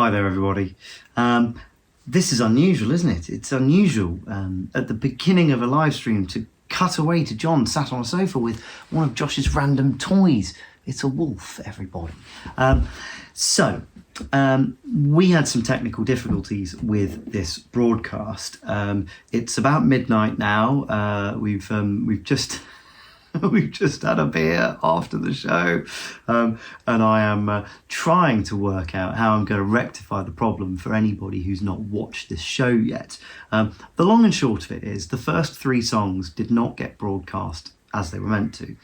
Hi there, everybody. This is unusual, isn't it? It's unusual at the beginning of a live stream to cut away to John sat on a sofa with one of Josh's random toys. It's a wolf, everybody. We had some technical difficulties with this broadcast. It's about midnight now. We've just we've just had a beer after the show, and I am trying to work out how I'm going to rectify the problem for anybody who's not watched this show yet. The long and short of it is the first 3 songs did not get broadcast as they were meant to.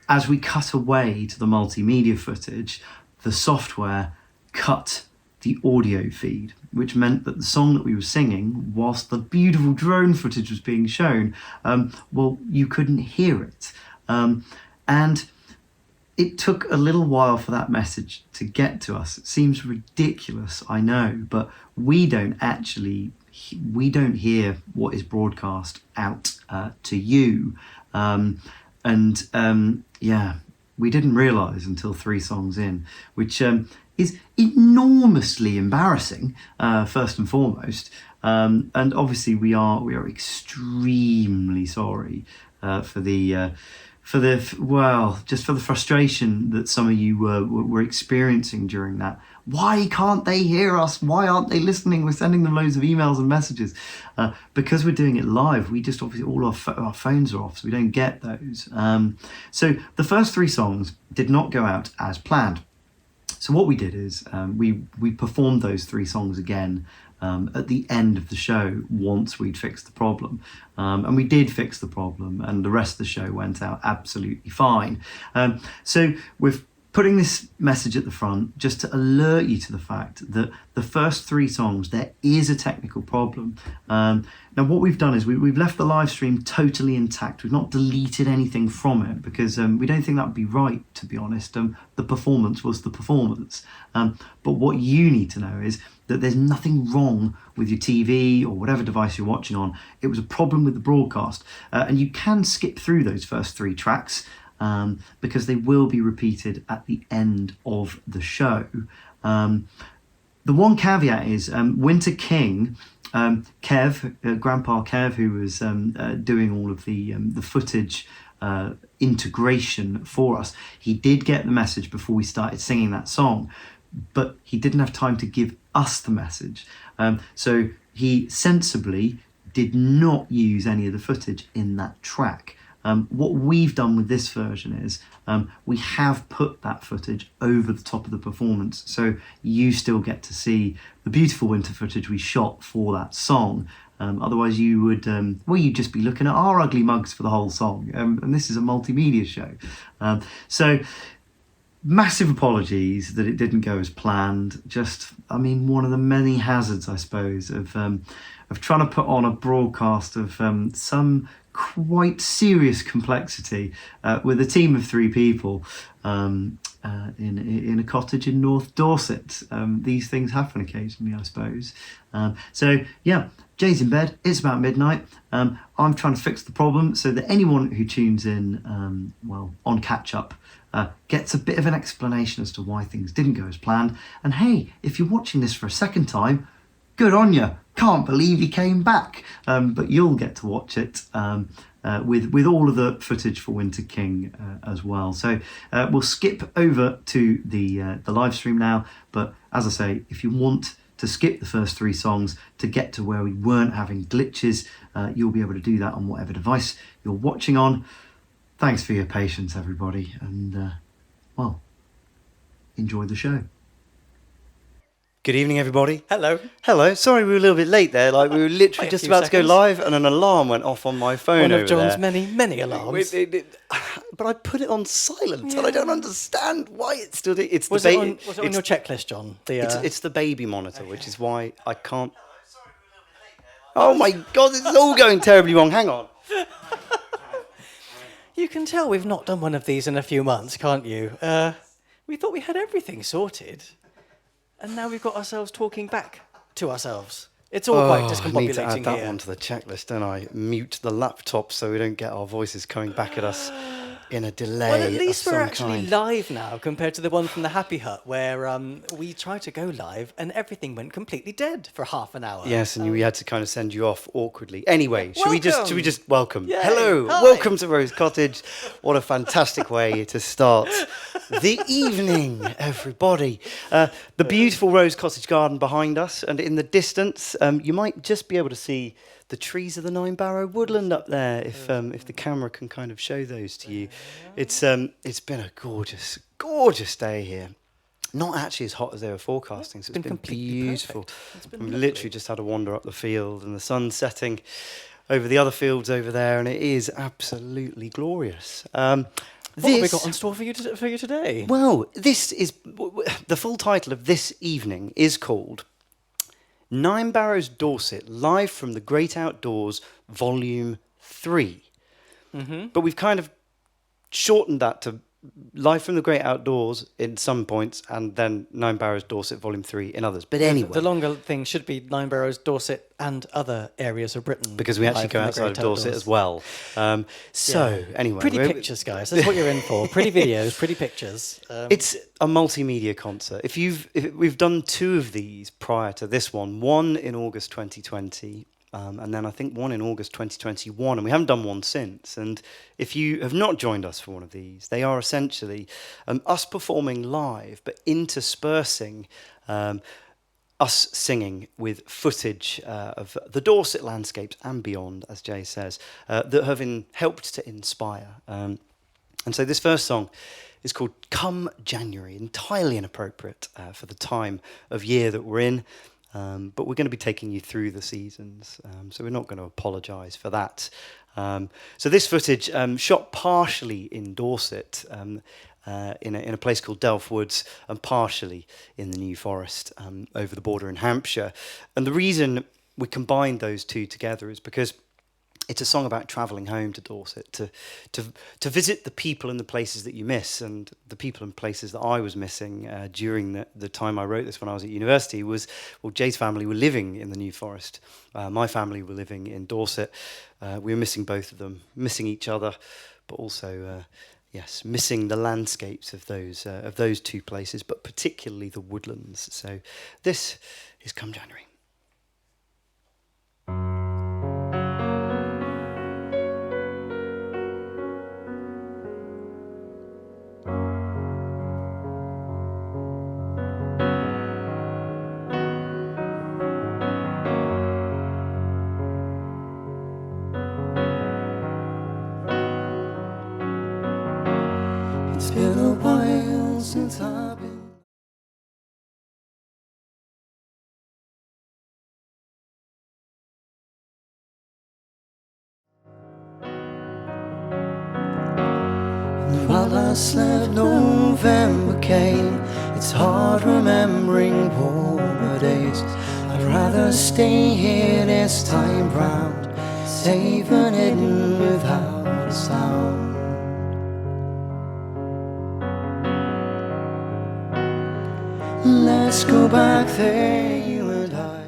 As we cut away to the multimedia footage, the software cut the audio feed, which meant that the song that we were singing, whilst the beautiful drone footage was being shown, you couldn't hear it. And it took a little while for that message to get to us. It seems ridiculous, I know, but we don't hear what is broadcast out to you. We didn't realise until 3 songs in, which is enormously embarrassing, first and foremost. And obviously we are extremely sorry for the frustration that some of you were experiencing during that. Why can't they hear us? Why aren't they listening? We're sending them loads of emails and messages. Because we're doing it live, we just obviously all our phones are off, so we don't get those. So the first 3 songs did not go out as planned. So what we did is we performed those 3 songs again at the end of the show once we'd fixed the problem. And we did fix the problem, and the rest of the show went out absolutely fine. So we're putting this message at the front just to alert you to the fact that the first 3 songs, there is a technical problem. Now what we've done is we've left the live stream totally intact. We've not deleted anything from it because we don't think that would be right, to be honest. The performance was the performance. But what you need to know is that there's nothing wrong with your TV or whatever device you're watching on. It was a problem with the broadcast. And you can skip through those first 3 tracks because they will be repeated at the end of the show. The one caveat is Winter King, Kev, Grandpa Kev, who was doing all of the footage integration for us, he did get the message before we started singing that song, but he didn't have time to give us the message. So he sensibly did not use any of the footage in that track. What we've done with this version is we have put that footage over the top of the performance, so you still get to see the beautiful winter footage we shot for that song. Otherwise you would you'd just be looking at our ugly mugs for the whole song, and this is a multimedia show. So massive apologies that it didn't go as planned. One of the many hazards, I suppose, of trying to put on a broadcast of some quite serious complexity with a team of 3 people in a cottage in North Dorset. These things happen occasionally, I suppose. Jay's in bed, it's about midnight. I'm trying to fix the problem so that anyone who tunes in on catch up gets a bit of an explanation as to why things didn't go as planned. And hey, if you're watching this for a second time, good on you. Can't believe you came back. But you'll get to watch it with all of the footage for Winter King as well. So we'll skip over to the live stream now. But as I say, if you want to skip the first 3 songs to get to where we weren't having glitches, you'll be able to do that on whatever device you're watching on. Thanks for your patience, everybody. And, enjoy the show. Good evening, everybody. Hello. Hello. Sorry we were a little bit late there. We were literally just about to go live and an alarm went off on my phone. One of John's many alarms. But I put it on silent and I don't understand why it's still... Was it on your checklist, John? It's the baby monitor, which is why I can't... Oh my God, this is all going terribly wrong. Hang on. You can tell we've not done one of these in a few months, can't you? We thought we had everything sorted. And now we've got ourselves talking back to ourselves. It's all quite I need to add discombobulating that here. one to the checklist, don't I? Mute the laptop so we don't get our voices coming back at us in a delay Well, at of least we're some actually kind. live now compared to the one from the Happy Hut where we tried to go live and everything went completely dead for half an hour. Yes, and we had to kind of send you off awkwardly. Anyway, should we Welcome! just welcome? Yay, Hello, hi. welcome to Rose Cottage. What a fantastic way to start the evening, everybody. The beautiful Rose Cottage garden behind us, and in the distance, you might just be able to see the trees of the Nine Barrow woodland up there, if the camera can kind of show those to you. It's been a gorgeous, gorgeous day here. Not actually as hot as they were forecasting, so it's been completely beautiful. perfect. It's been We've lovely. literally just had a wander up the field, and the sun's setting over the other fields over there, and it is absolutely glorious. What have we got on store for you today? Well, this is the full title of this evening is called Nine Barrows Dorset, live from the Great Outdoors, Volume 3. But we've kind of shortened that to Live from the Great Outdoors in some points, and then Nine Barrows Dorset Volume 3 in others. But anyway, The longer thing should be Nine Barrows, Dorset, and other areas of Britain. because we actually live go from the outside of great Dorset outdoors. as well. Anyway, Pretty pictures, guys. That's what you're in for. Pretty videos, pretty pictures. It's a multimedia concert. We've done 2 of these prior to this one in August 2020, and then I think one in August 2021, and we haven't done one since. And if you have not joined us for one of these, they are essentially us performing live, but interspersing us singing with footage of the Dorset landscapes and beyond, as Jay says, that have helped to inspire. And so this first song is called Come January, entirely inappropriate for the time of year that we're in. But we're going to be taking you through the seasons, so we're not going to apologise for that. So this footage, shot partially in Dorset, in a place called Delft Woods, and partially in the New Forest over the border in Hampshire. And the reason we combined those two together is because it's a song about travelling home to Dorset, to visit the people and the places that you miss. And the people and places that I was missing during the time I wrote this when I was at university was, well, Jay's family were living in the New Forest. My family were living in Dorset. We were missing both of them, missing each other, but also, yes, missing the landscapes of those 2 places, but particularly the woodlands. So this is Come January. It's been a while since I've been. And while last left November came, it's hard remembering warmer days. I'd rather stay here this time round, safe and hidden without a sound. Let's go back there, you and I.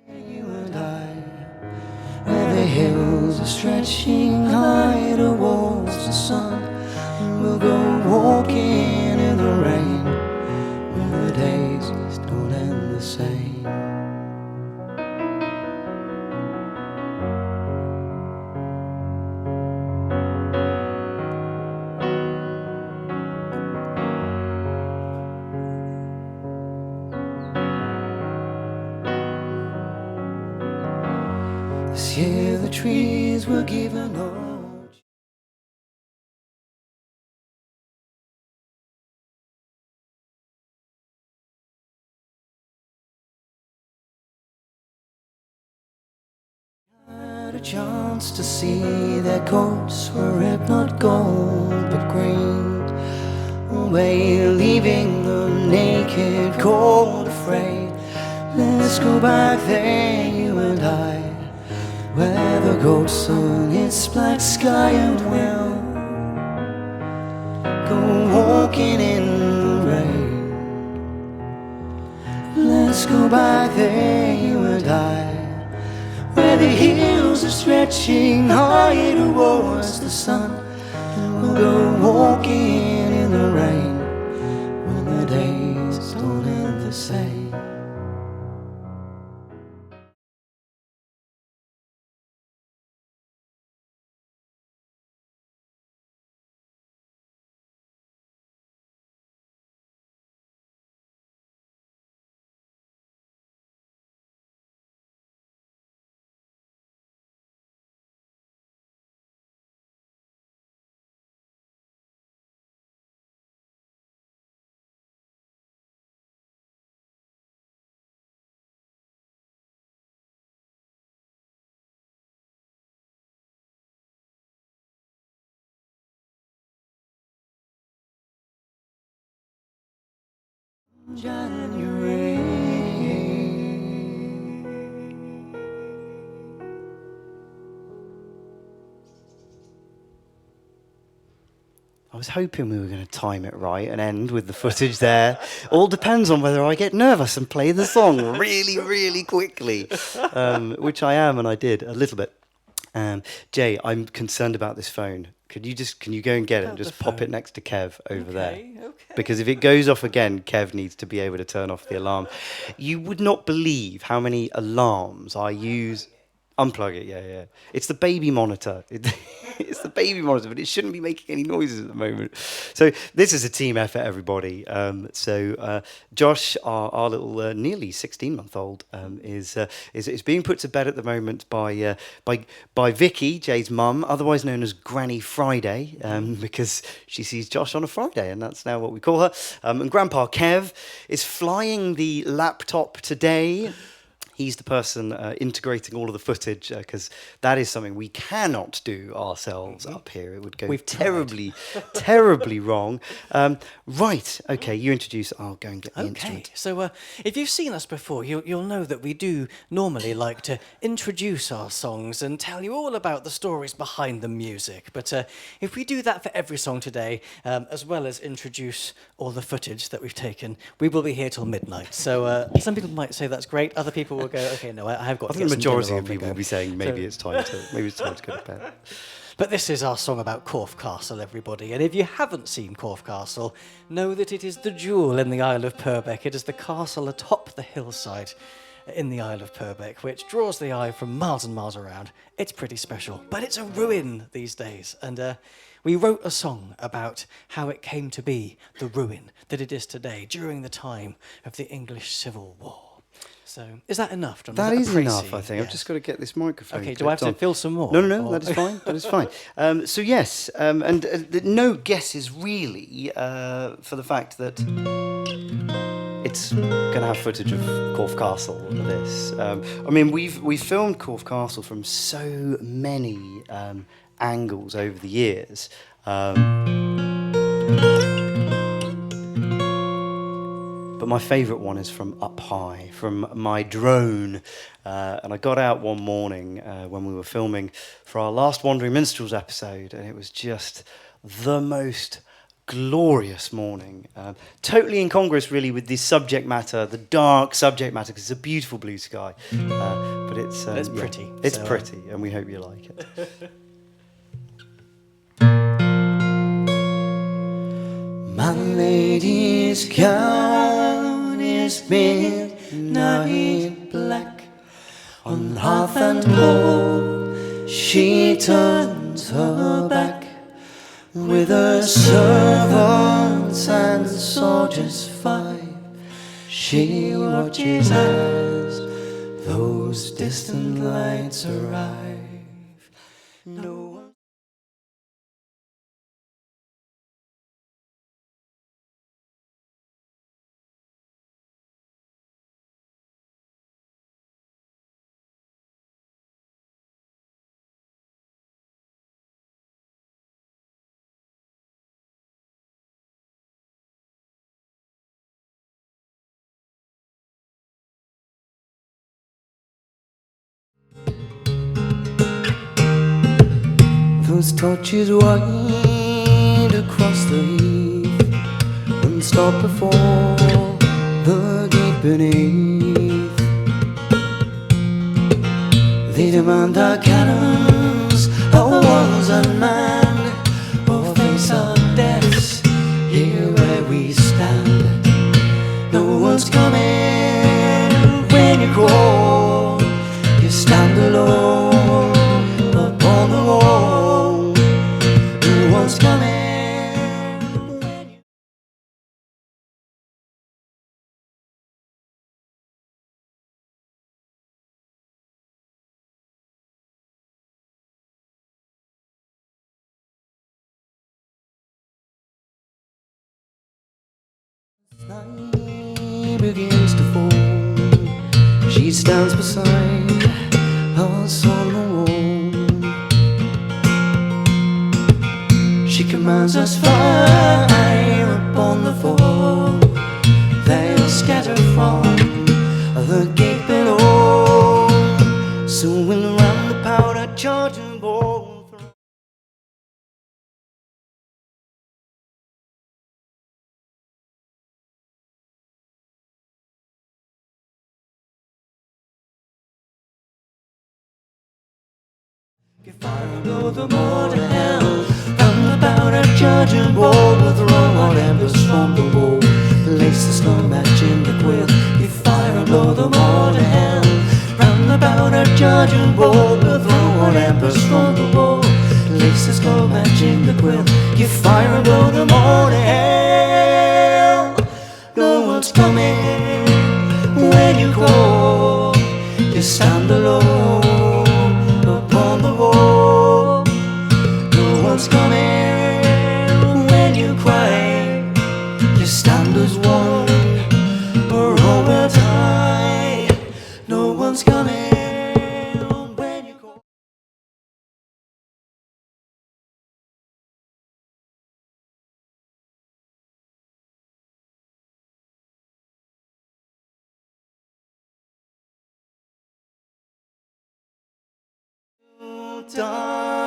You and I, where the hills are stretching high towards the sun, and we'll go walking in the rain when the days don't end the same. This year the trees were given old. Had a chance to see their coats were if not gold but green, away leaving them naked, cold, afraid. Let's go back there, you and I, where the gold sun its black sky and we'll go walking in the rain. Let's go back there, you and I, where the hills are stretching high towards the sun, and we'll go walking in the rain when the days don't end the same. January. I was hoping we were going to time it right and end with the footage there. All depends on whether I get nervous and play the song really, really quickly, which I am, and I did a little bit. Jay, I'm concerned about this phone. Can you go and get it and just pop it next to Kev over there? Okay. Because if it goes off again, Kev needs to be able to turn off the alarm. You would not believe how many alarms I use. Unplug it, yeah. It's the baby monitor. It's the baby monitor, but it shouldn't be making any noises at the moment. So this is a team effort, everybody. Josh, our little nearly 16-month-old, is being put to bed at the moment by Vicky, Jay's mum, otherwise known as Granny Friday, because she sees Josh on a Friday, and that's now what we call her. And Grandpa Kev is flying the laptop today. He's the person integrating all of the footage, because that is something we cannot do ourselves up here. It would go terribly wrong. Right, okay, you introduce. I'll go and get the instrument. So if you've seen us before, you'll know that we do normally like to introduce our songs and tell you all about the stories behind the music. But if we do that for every song today, as well as introduce all the footage that we've taken, we will be here till midnight. So some people might say that's great. Other people will go, okay, no, I have got to I get think the some dinner majority on of the people go. will be saying maybe it's time to go to bed. But this is our song about Corfe Castle, everybody. And if you haven't seen Corfe Castle, know that it is the jewel in the Isle of Purbeck. It is the castle atop the hillside in the Isle of Purbeck, which draws the eye from miles and miles around. It's pretty special, but it's a ruin these days. And we wrote a song about how it came to be the ruin that it is today during the time of the English Civil War. So, is that enough, John? That is enough, I Yes. think. I've just got to get this microphone. Okay, do I have to fill some more? No, or- that is fine. That is fine. So yes, no guesses really for the fact that it's going to have footage of Corfe Castle. This, I mean, we've filmed Corfe Castle from so many angles over the years. But my favourite one is from up high, from my drone. And I got out one morning when we were filming for our last Wandering Minstrels episode, and it was just the most glorious morning. Totally incongruous, really, with the subject matter, the dark subject matter, because it's a beautiful blue sky. But it's pretty. It's So, pretty, and we hope you like it. My lady's gown is midnight black. On hearth and hall she turns her back. With her servants and soldiers 5, she watches as those distant lights arrive. No one Those torches wind across the heath and stop before the gate beneath. They demand our cannons, our walls unmanned, or face our deaths here where we stand. No one's coming when you crawl, you stand alone upon the wall. No one's coming when you... Night begins to fall. She stands beside us on the wall. She commands us fire upon the foe. They'll scatter from the gate below. So we'll run the powder charging ball. Give fire and blow the more to hell. From the powder charging ball, we'll throw our embers from the wall. Lace the slow match in the quill. Give fire and blow the more to hell. From the powder charging ball, we'll throw our embers from the wall. Lace the slow match in the quill. Give fire and blow the more to hell. No one's coming when you call. You stand alone upon the wall. No one's coming when you cry. You stand as one, or all will die. No one's coming when you call. Die.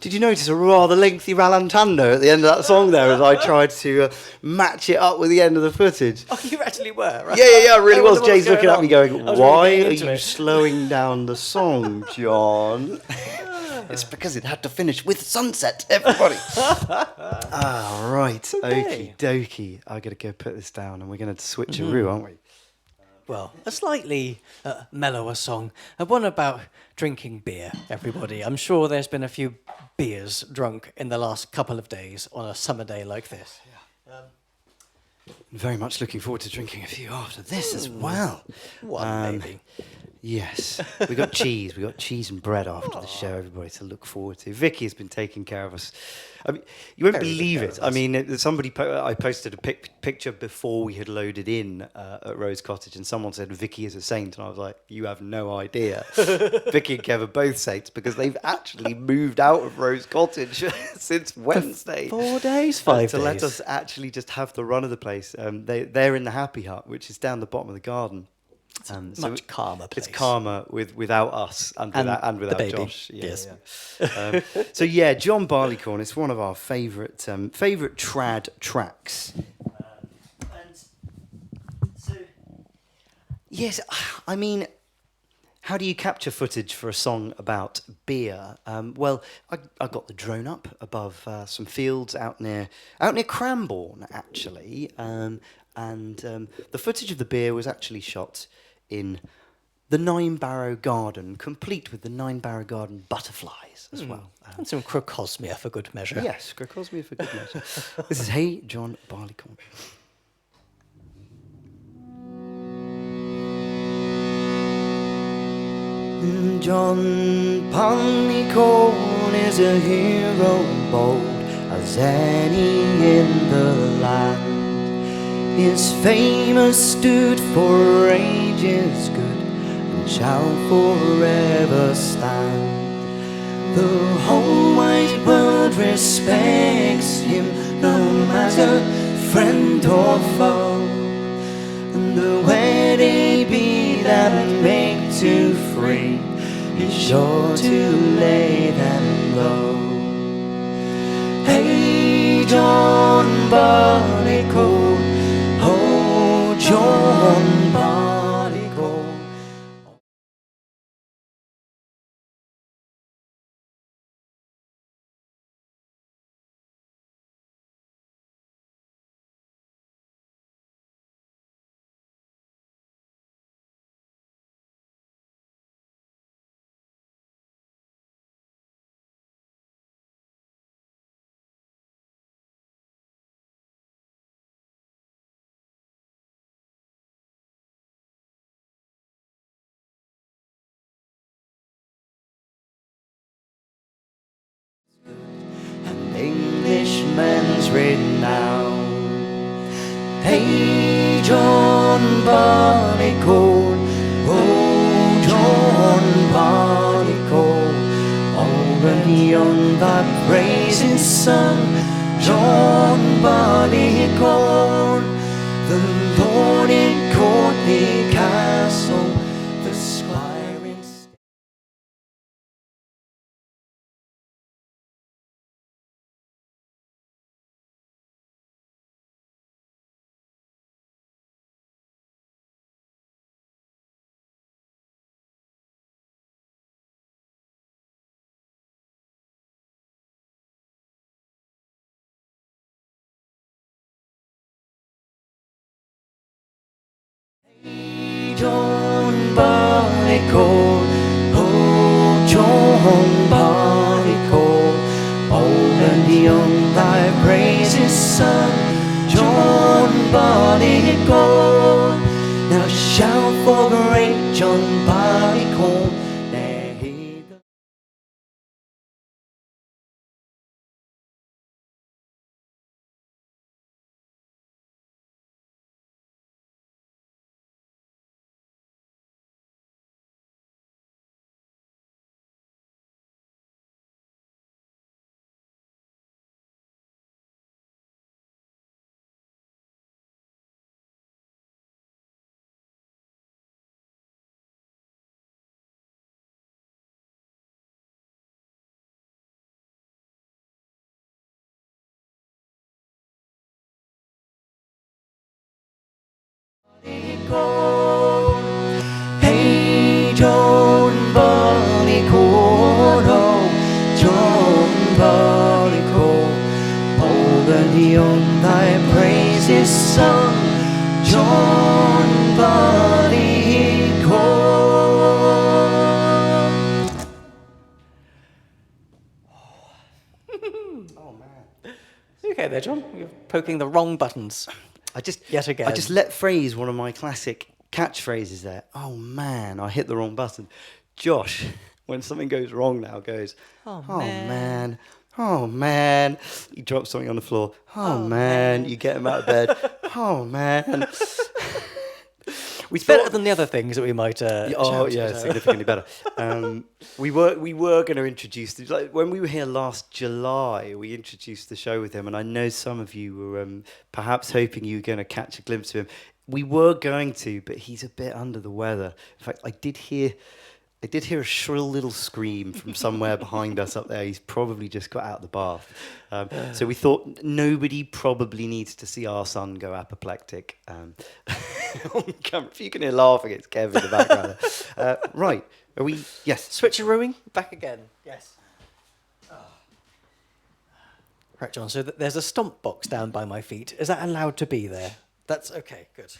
Did you notice a rather lengthy rallantando at the end of that song there as I tried to match it up with the end of the footage? Oh, you actually were, right? Yeah, I really was. wonder what Jay's looking at me going, I was why really are getting into you it." slowing down the song, John? It's because it had to finish with sunset, everybody. Ah, right. Okay. Okie dokie. I got to go put this down and we're going to switcheroo, aren't we? Well, a slightly mellower song, one about drinking beer, everybody. I'm sure there's been a few beers drunk in the last couple of days on a summer day like this. Very much looking forward to drinking a few after this as well. One, maybe. Yes, we got cheese. We got cheese and bread after the show, everybody, to look forward to. Vicky has been taking care of us. I mean, you won't Very good believe care it. of I us. mean, I posted a picture before we had loaded in at Rose Cottage, and someone said Vicky is a saint, and I was like, you have no idea. Vicky and Kev are both saints because they've actually moved out of Rose Cottage since Wednesday. 4 days, 5 to days. let us actually just have the run of the place. They're in the Happy Hut, which is down the bottom of the garden. Much calmer place. It's calmer without us and without the baby. Josh. Yes. Yeah. So yeah, John Barleycorn is one of our favourite trad tracks. Yes, I mean, how do you capture footage for a song about beer? Well, I got the drone up above some fields out near Cranbourne, actually, and the footage of the beer was actually shot in the Nine-Barrow Garden, complete with the Nine-Barrow Garden butterflies as well. And some crocosmia for good measure. Yes, Crocosmia for good measure. This is Hey John Barleycorn. John Barleycorn is a hero bold as any in the land. His fame has stood for ages good and shall forever stand. The whole wide world respects him, no matter friend or foe. And the way they be that to free is sure to lay them low. Hey John Barleycorn, oh John Barleycorn. Englishman's renown. Hey John Barleycorn, oh John Barleycorn, all and young thy praise is sung. John Barleycorn, the Lord in courtly castle, the squire in John Barleycorn, oh John Barleycorn, old and young thy praise is sung. John Barleycorn, now shout for great John Barleycorn. There he goes. Hey John Barleycorn, oh John Barleycorn, old and young thy praise is sung. John Barleycorn. Oh man. Okay there, John. You're poking the wrong buttons. Yet again. I just let phrase one of my classic catchphrases there. Oh man, I hit the wrong button. Josh, when something goes wrong now, goes, Oh, man. Oh man. You drop something on the floor. Oh man. You get him out of bed. Oh man. We Better than the other things that we might. Oh shout yeah, at. significantly better. We were going to introduce like when we were here last July. We introduced the show with him, and I know some of you were perhaps hoping you were going to catch a glimpse of him. We were going to, but he's a bit under the weather. In fact, I did hear a shrill little scream from somewhere behind us up there. He's probably just got out of the bath. So we thought nobody probably needs to see our son go apoplectic. On camera. If you can hear laughing, it's Kev in the background. Right. Are we? Yes. Switcherooing? Back again. Yes. Right, John, so there's a stomp box down by my feet. Is that allowed to be there? That's okay, good.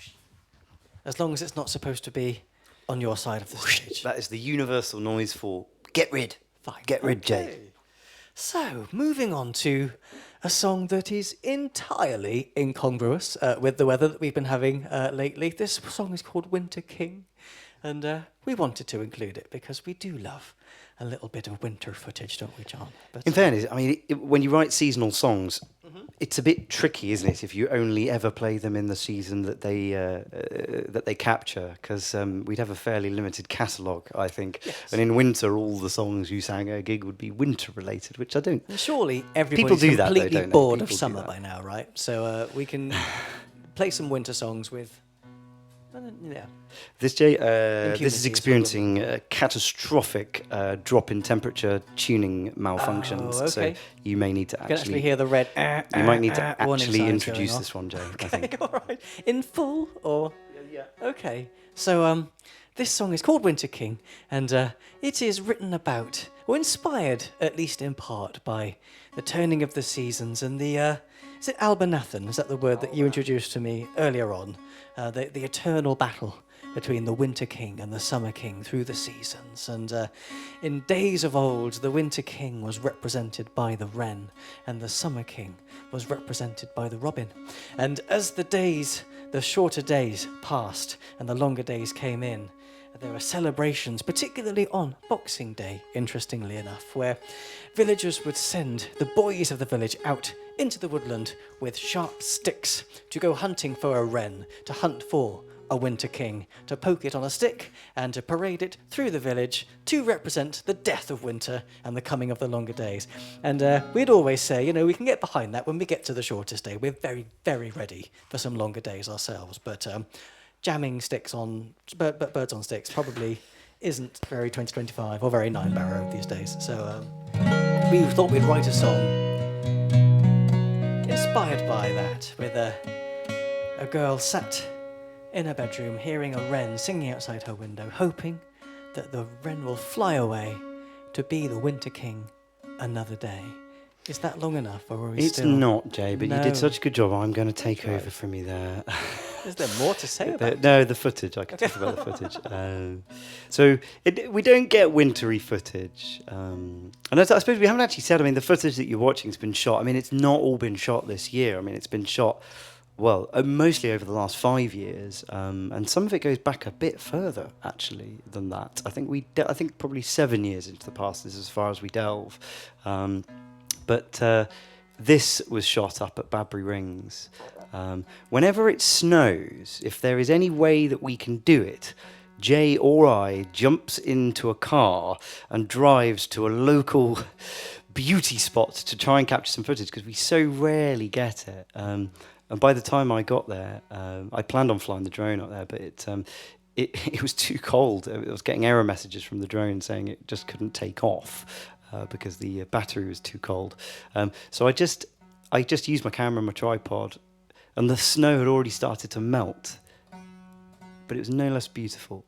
As long as it's not supposed to be on your side of the stage. That is the universal noise for get rid. Fine. Get rid, Jay. Okay. So, moving on to a song that is entirely incongruous with the weather that we've been having lately. This song is called Winter King, and we wanted to include it because we do love a little bit of winter footage, don't we, John? But, In fairness, I mean, when you write seasonal songs, it's a bit tricky, isn't it, if you only ever play them in the season that they capture, because we'd have a fairly limited catalogue, I think. Yes. And in winter, all the songs you sang at a gig would be winter-related, which I don't. And surely everybody's do that, though, completely don't they? bored of People do summer that. by now, right? So we can play some winter songs with Yeah. This Jay, Impunities, this is experiencing a catastrophic drop in temperature tuning malfunctions. Oh, okay. So you may need to You can actually hear the red. You might need to warning actually signs introduce going this one, Jay. I Okay, think. all right. In full or? Yeah. Okay. So this song is called Winter King, and it is written about, or inspired, at least in part, by the turning of the seasons and the. Is it Albanathan? Is that the word that you introduced to me earlier on? The eternal battle between the Winter King and the Summer King through the seasons. And in days of old, the Winter King was represented by the wren, and the Summer King was represented by the robin. And as the shorter days passed and the longer days came in, there were celebrations, particularly on Boxing Day, interestingly enough, where villagers would send the boys of the village out into the woodland with sharp sticks to go hunting for a wren, to hunt for a Winter King, to poke it on a stick and to parade it through the village to represent the death of winter and the coming of the longer days. And we'd always say, we can get behind that when we get to the shortest day. We're very, very ready for some longer days ourselves. But jamming sticks on birds on sticks probably isn't very 2025 or very Nine Barrow these days. So we thought we'd write a song inspired by that, with a girl sat in her bedroom hearing a wren singing outside her window, hoping that the wren will fly away to be the Winter King another day. Is that long enough, or are we It's still... not, Jay, but No. You did such a good job. I'm going to take over from you there. Is there more to say about it? No, the footage. I could talk about the footage. So we don't get wintry footage. And I suppose we haven't actually said, the footage that you're watching has been shot. It's not all been shot this year. It's been shot, mostly over the last 5 years. And some of it goes back a bit further, actually, than that. I think probably 7 years into the past is as far as we delve. But this was shot up at Badbury Rings. Whenever it snows, if there is any way that we can do it, Jay or I jumps into a car and drives to a local beauty spot to try and capture some footage, because we so rarely get it. And by the time I got there, I planned on flying the drone up there, but it was too cold. I was getting error messages from the drone saying it just couldn't take off. Because the battery was too cold. So I just used my camera and my tripod, and the snow had already started to melt. But it was no less beautiful.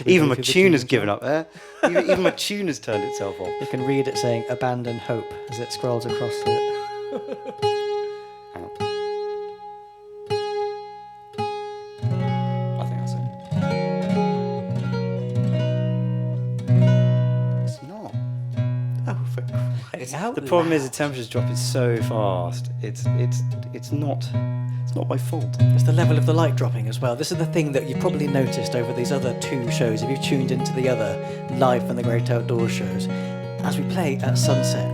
Even my tuner's given up there. Even my tuner's turned itself off. You can read it saying "Abandon Hope" as it scrolls across the... Hang on. I think that's it. It's not. Oh, for crying out The problem is loud. the temperature's dropping so fast. It's not my fault. It's the level of the light dropping as well. This is the thing that you've probably noticed over these other two shows. If you've tuned into the other Live from the Great Outdoors shows, as we play at sunset,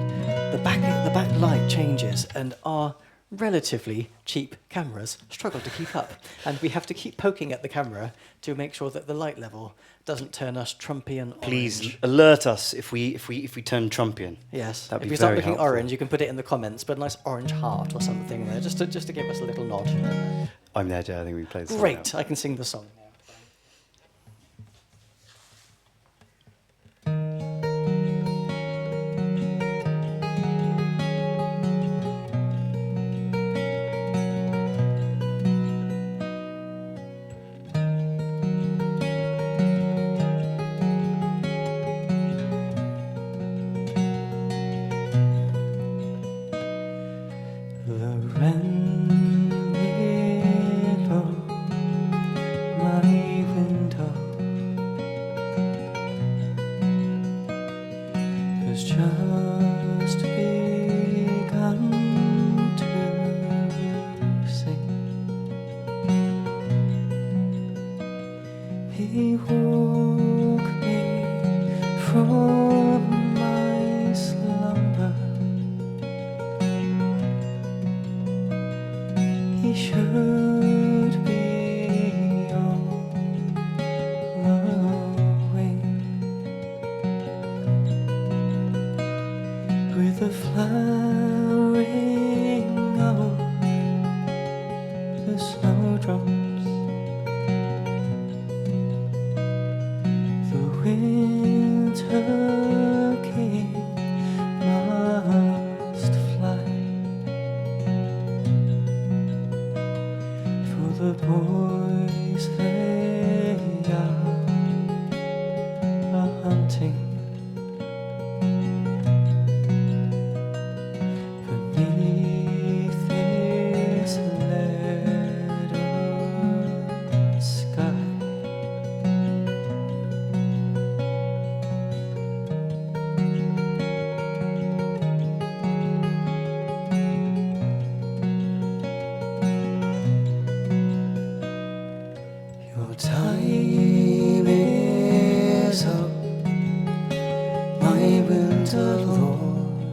the back light changes, and our relatively cheap cameras struggle to keep up. And we have to keep poking at the camera to make sure that the light level doesn't turn us Trumpian orange. Please alert us if we turn Trumpian. Yes. That'd If be we start very looking helpful. orange, you can put it in the comments, but a nice orange heart or something there, just to give us a little nod. I'm there, Jay. I think we played the song Great, now. I can sing the song now. The wren below my window has just begun to sing. He woke me from my slumber. He should be on the wing with the flowering of winter king must fly, for the boys they are hunting beneath this leaden sky. Your time is up, my winter lord.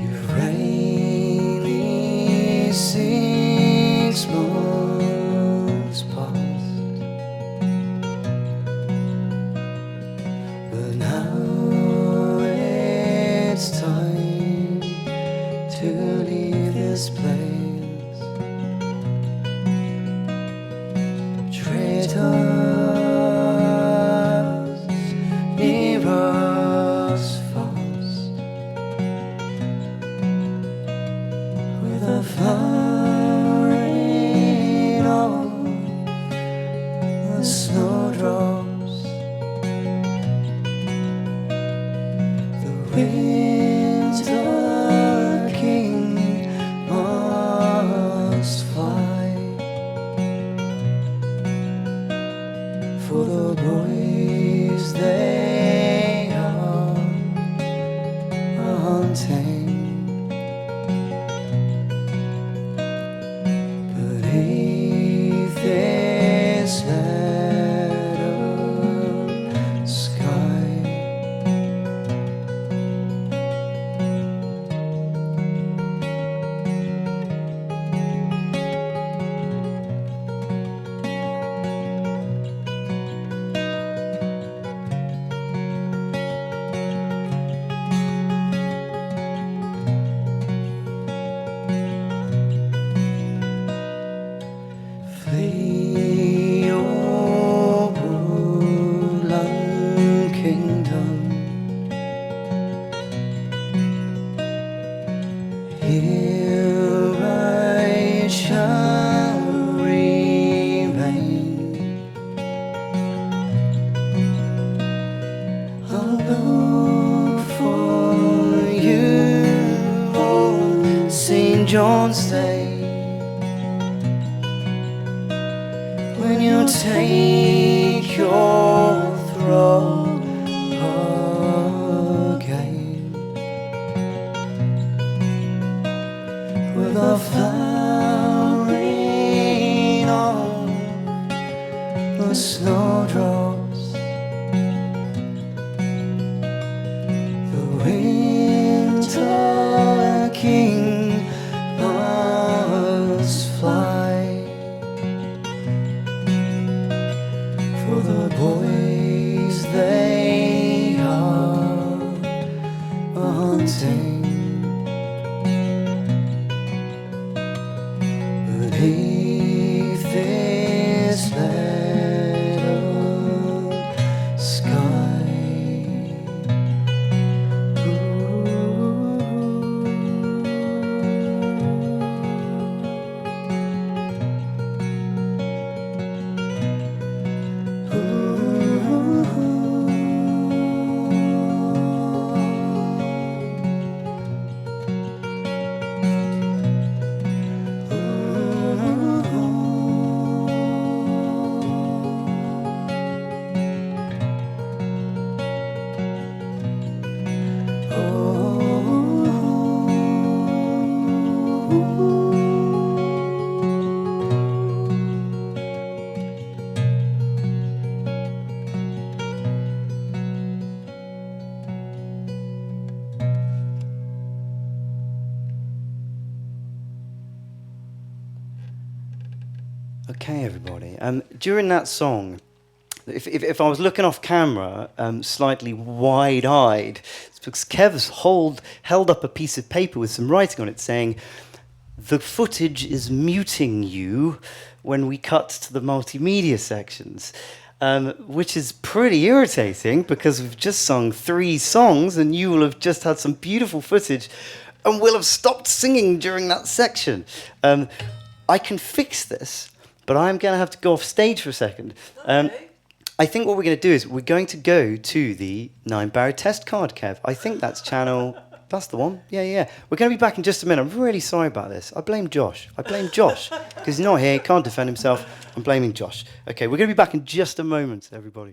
You've reigned these 6 months past, but now it's time to leave this place. Traitors near us fast, with a flowering on the snowdrops. The winter king must fly, for the boys they are hunting beneath this leaden sky. Flee your woodland kingdom, here I shall remain. I'll look for you on St. John's Day, when you take your throne again, with a flowering on the snowdrops. The winter king must fly, for the boys they are hunting beneath this leaden sky. Okay, everybody. During that song, if I was looking off camera, slightly wide-eyed, it's because Kev's held up a piece of paper with some writing on it saying, "The footage is muting you. when we cut to the multimedia sections, which is pretty irritating because we've just sung 3 songs and you will have just had some beautiful footage and will have stopped singing during that section. I can fix this, but I'm going to have to go off stage for a second. I think what we're going to do is we're going to go to the 9-barrel test card, Kev. I think that's channel... That's the one. Yeah. We're going to be back in just a minute. I'm really sorry about this. I blame Josh. Because he's not here, he can't defend himself. I'm blaming Josh. Okay, we're going to be back in just a moment, everybody.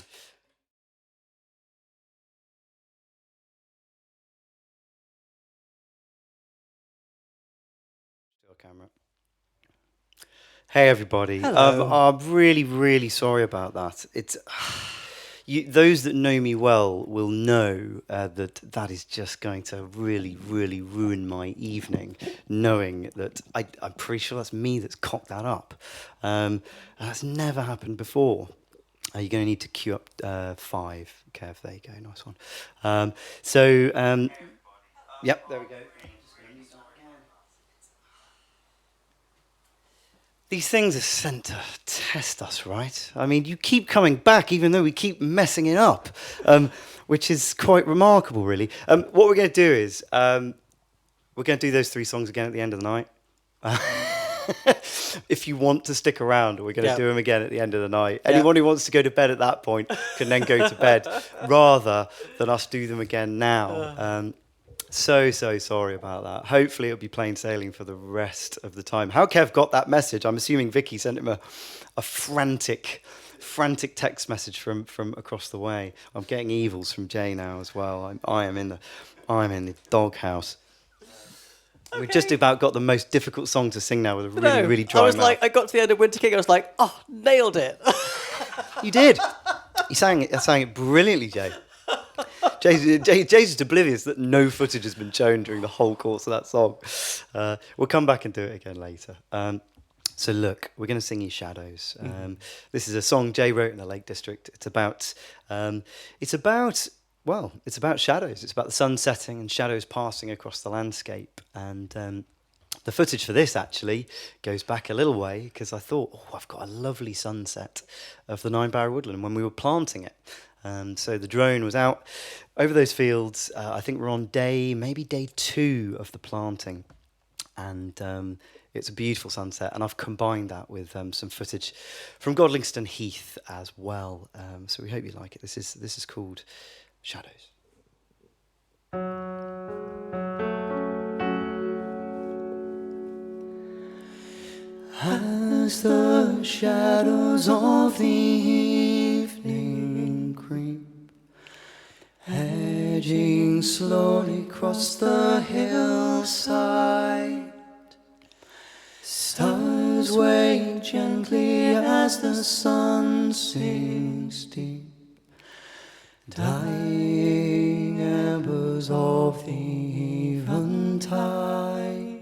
Still camera. Hey, everybody. Hello. I'm really, really sorry about that. It's... those that know me well will know that is just going to really, really ruin my evening, knowing that I'm pretty sure that's me that's cocked that up. That's never happened before. You're going to need to queue up 5, Kev. There you go. Nice one. Yep, there we go. These things are sent to test us, right? I mean, you keep coming back even though we keep messing it up, which is quite remarkable, really. What we're going to do is we're going to do those 3 songs again at the end of the night. If you want to stick around, we're going to do them again at the end of the night. Anyone who wants to go to bed at that point can then go to bed, rather than us do them again now. So sorry about that. Hopefully it'll be plain sailing for the rest of the time. How Kev got that message, I'm assuming Vicky sent him a frantic text message from across the way. I'm getting evils from Jay now as well. I'm in the doghouse. Okay. We've just about got the most difficult song to sing now with a really dry mouth. I got to the end of Winter King, I was like, oh, nailed it. You did. You sang it brilliantly, Jay. Jay's just oblivious that no footage has been shown during the whole course of that song. We'll come back and do it again later. So look, we're going to sing you Shadows. This is a song Jay wrote in the Lake District. It's about shadows. It's about the sun setting and shadows passing across the landscape. And the footage for this actually goes back a little way because I thought, I've got a lovely sunset of the 9-barrel woodland when we were planting it. So the drone was out over those fields. I think we're on maybe day 2 of the planting. And it's a beautiful sunset. And I've combined that with some footage from Godlingston Heath as well. So we hope you like it. This is called Shadows. As the shadows of the evening creep, edging slowly across the hillside, stars wave gently as the sun sinks deep, dying embers of the eventide.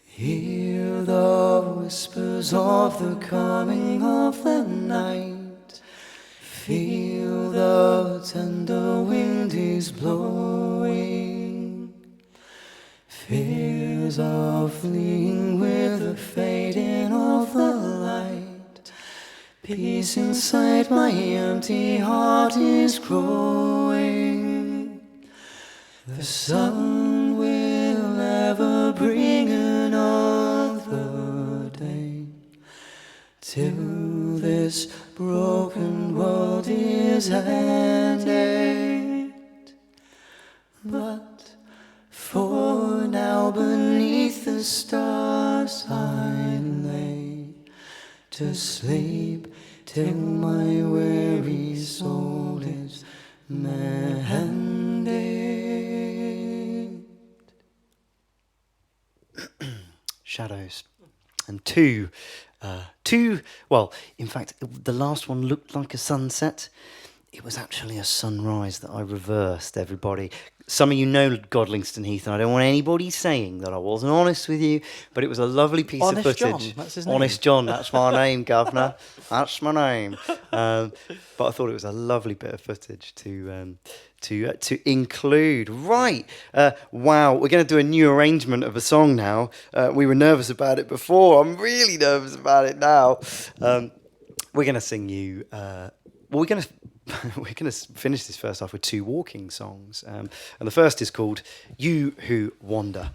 Hear the whispers of the coming of the night. Feel the tender wind is blowing. Fears are fleeing with the fading of the light. Peace inside my empty heart is growing. The sun will ever bring another day, till this broken world is ended. But for now beneath the stars I lay to sleep till my weary soul is mended. Shadows. And well, in fact, the last one looked like a sunset. it was actually a sunrise that I reversed, everybody. Some of you know Godlingston Heath, and I don't want anybody saying that I wasn't honest with you, but it was a lovely piece Honest of footage. John, that's his name. Honest John, that's my name, Governor. That's my name. But I thought it was a lovely bit of footage to include. Right. Wow, we're going to do a new arrangement of a song now. We were nervous about it before. I'm really nervous about it now. We're going to sing you... we're going to finish this first off with two walking songs. And the first is called You Who Wander,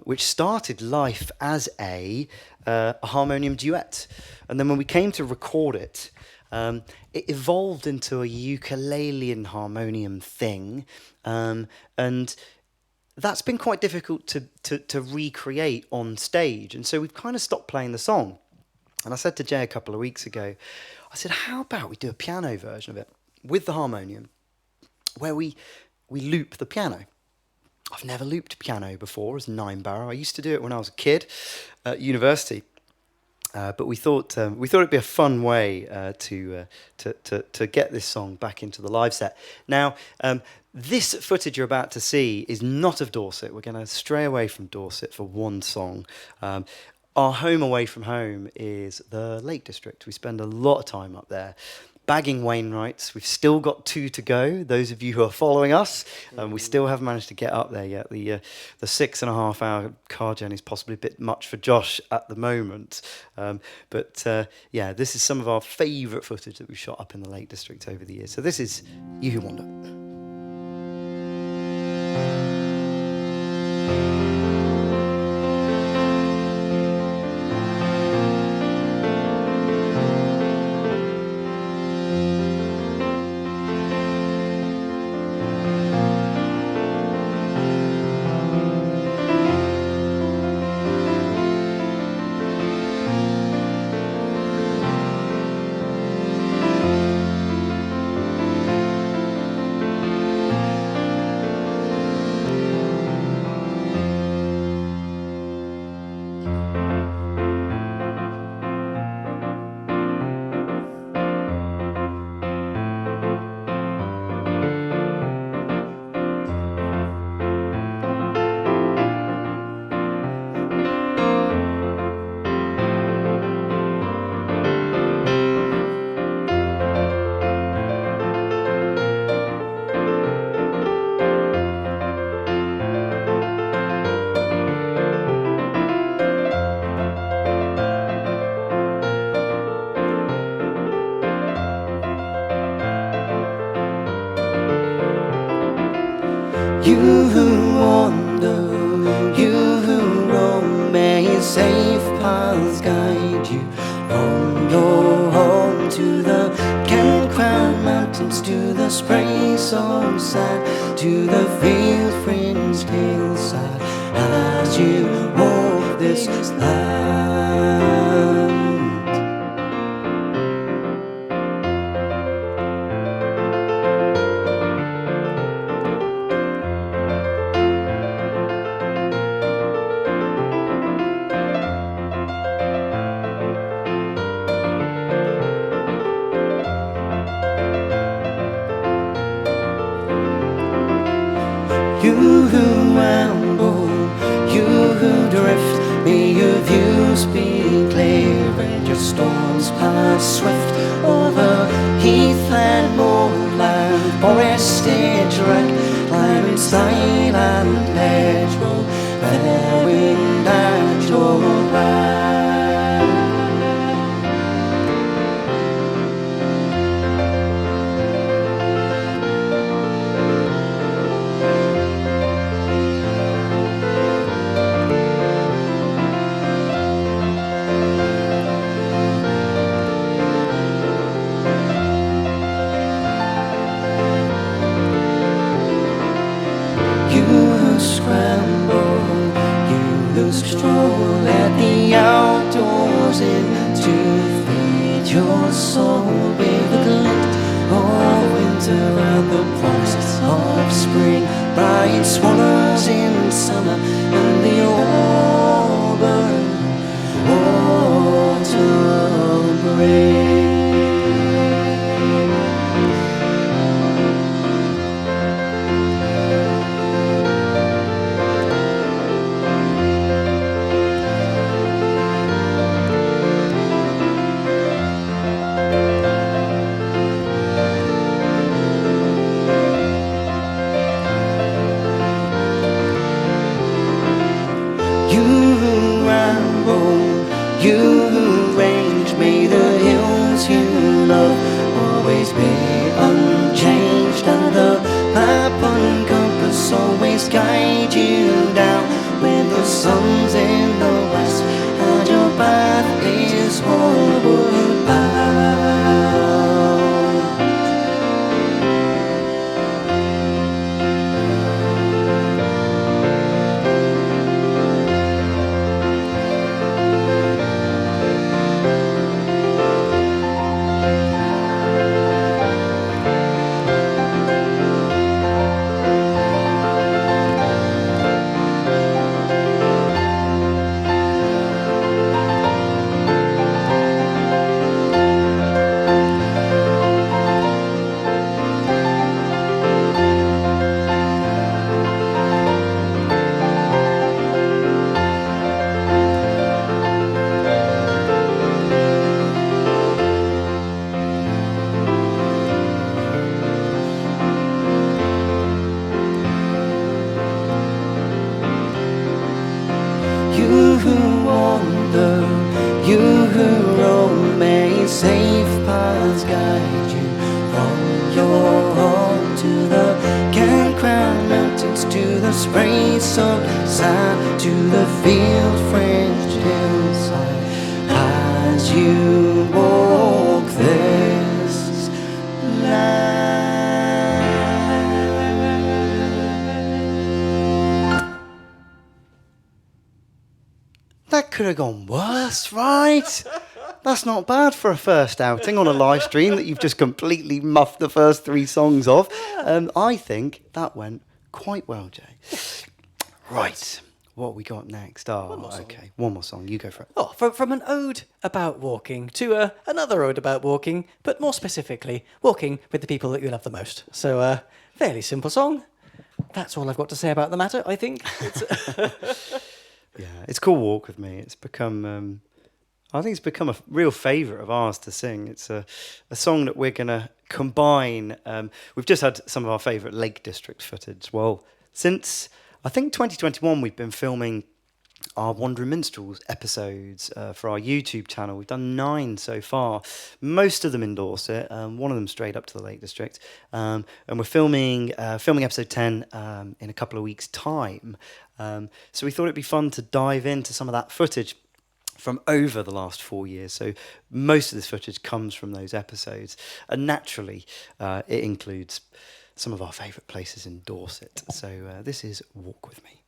which started life as a harmonium duet. And then when we came to record it, it evolved into a ukulele and harmonium thing. And that's been quite difficult to recreate on stage. And so we've kind of stopped playing the song. And I said to Jay a couple of weeks ago, I said, how about we do a piano version of it with the harmonium where we loop the piano? I've never looped piano before as a 9-barrel. I used to do it when I was a kid at university. But we thought it'd be a fun way to get this song back into the live set. Now, this footage you're about to see is not of Dorset. We're going to stray away from Dorset for one song. Our home away from home is the Lake District. We spend a lot of time up there. Bagging Wainwrights, we've still got 2 to go. Those of you who are following us, we still haven't managed to get up there yet. The 6.5-hour car journey is possibly a bit much for Josh at the moment. But this is some of our favourite footage that we've shot up in the Lake District over the years. So this is You Who Wander. You who wander, you who roam, may safe paths guide you from your home to the can-crowned mountains, to the spray so sad, to the field-fringed hillside, as you walk this land. You who amble, you who drift, may your views be clear and your storms pass swift over heath and moorland, forested track, climbing stile and hedgerow, fair wind at your right. You who scramble, you who stroll at the outdoors in to feed your soul with a glint of winter and the promise of spring, bright swallows in summer and the auburn autumn breeze. love always be unchanged, and the map and compass always guide you down with the sun's in the west, and your path is homeward bound. You who wander, you who roam, may safe paths guide you from your home to the can-crown mountains, to the spray-soaked sand, to the field-fringed hillside. As you walk this land. That could have gone worse, right? That's not bad for a first outing on a live stream that you've just completely muffed the first 3 songs of. I think that went quite well, Jay. Right, what we got next? Oh, okay, one more song. You go for it. Oh, from an ode about walking to another ode about walking, but more specifically, walking with the people that you love the most. So, fairly simple song. That's all I've got to say about the matter, I think. Yeah, it's called Walk With Me. It's become, I think it's become a real favourite of ours to sing. It's a song that we're going to combine. We've just had some of our favourite Lake District footage. Well, since, I think 2021, we've been filming our Wandering Minstrels episodes for our YouTube channel. We've done 9 so far, most of them in Dorset, one of them straight up to the Lake District, and we're filming episode 10 in a couple of weeks' time. So we thought it'd be fun to dive into some of that footage from over the last 4 years. So most of this footage comes from those episodes, and naturally it includes some of our favourite places in Dorset. So this is Walk With Me.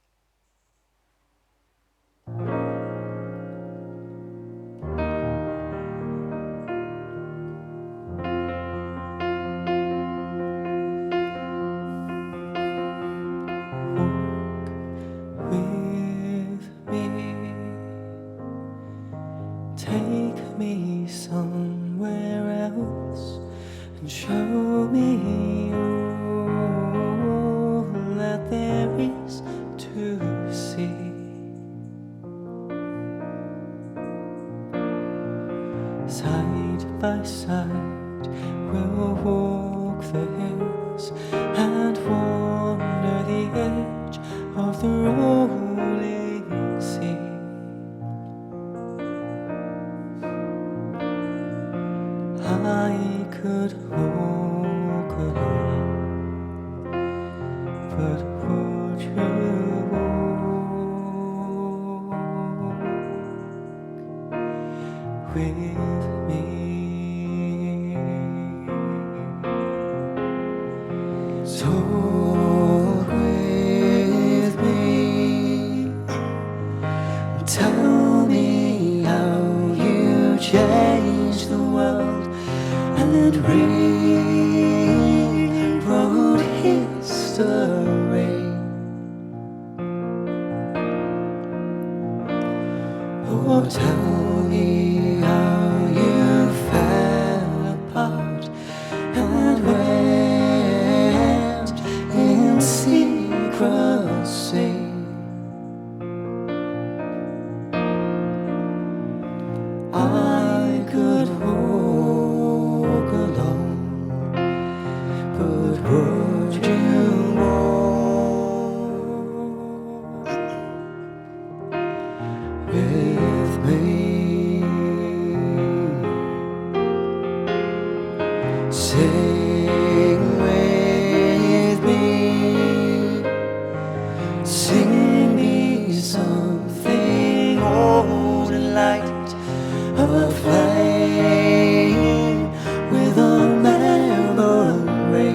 Take me somewhere else and show me all that there is to see. Side by side we'll walk the hills and wander the edge of the rolling sea. I could walk alone, but would you walk with me? Talk with me, tell me how you changed the world and rewrote history. Or tell me how you fell apart and went in secrecy. I could walk alone, but would you walk with me? Sing with me, sing me something old and light, a flame with a memory.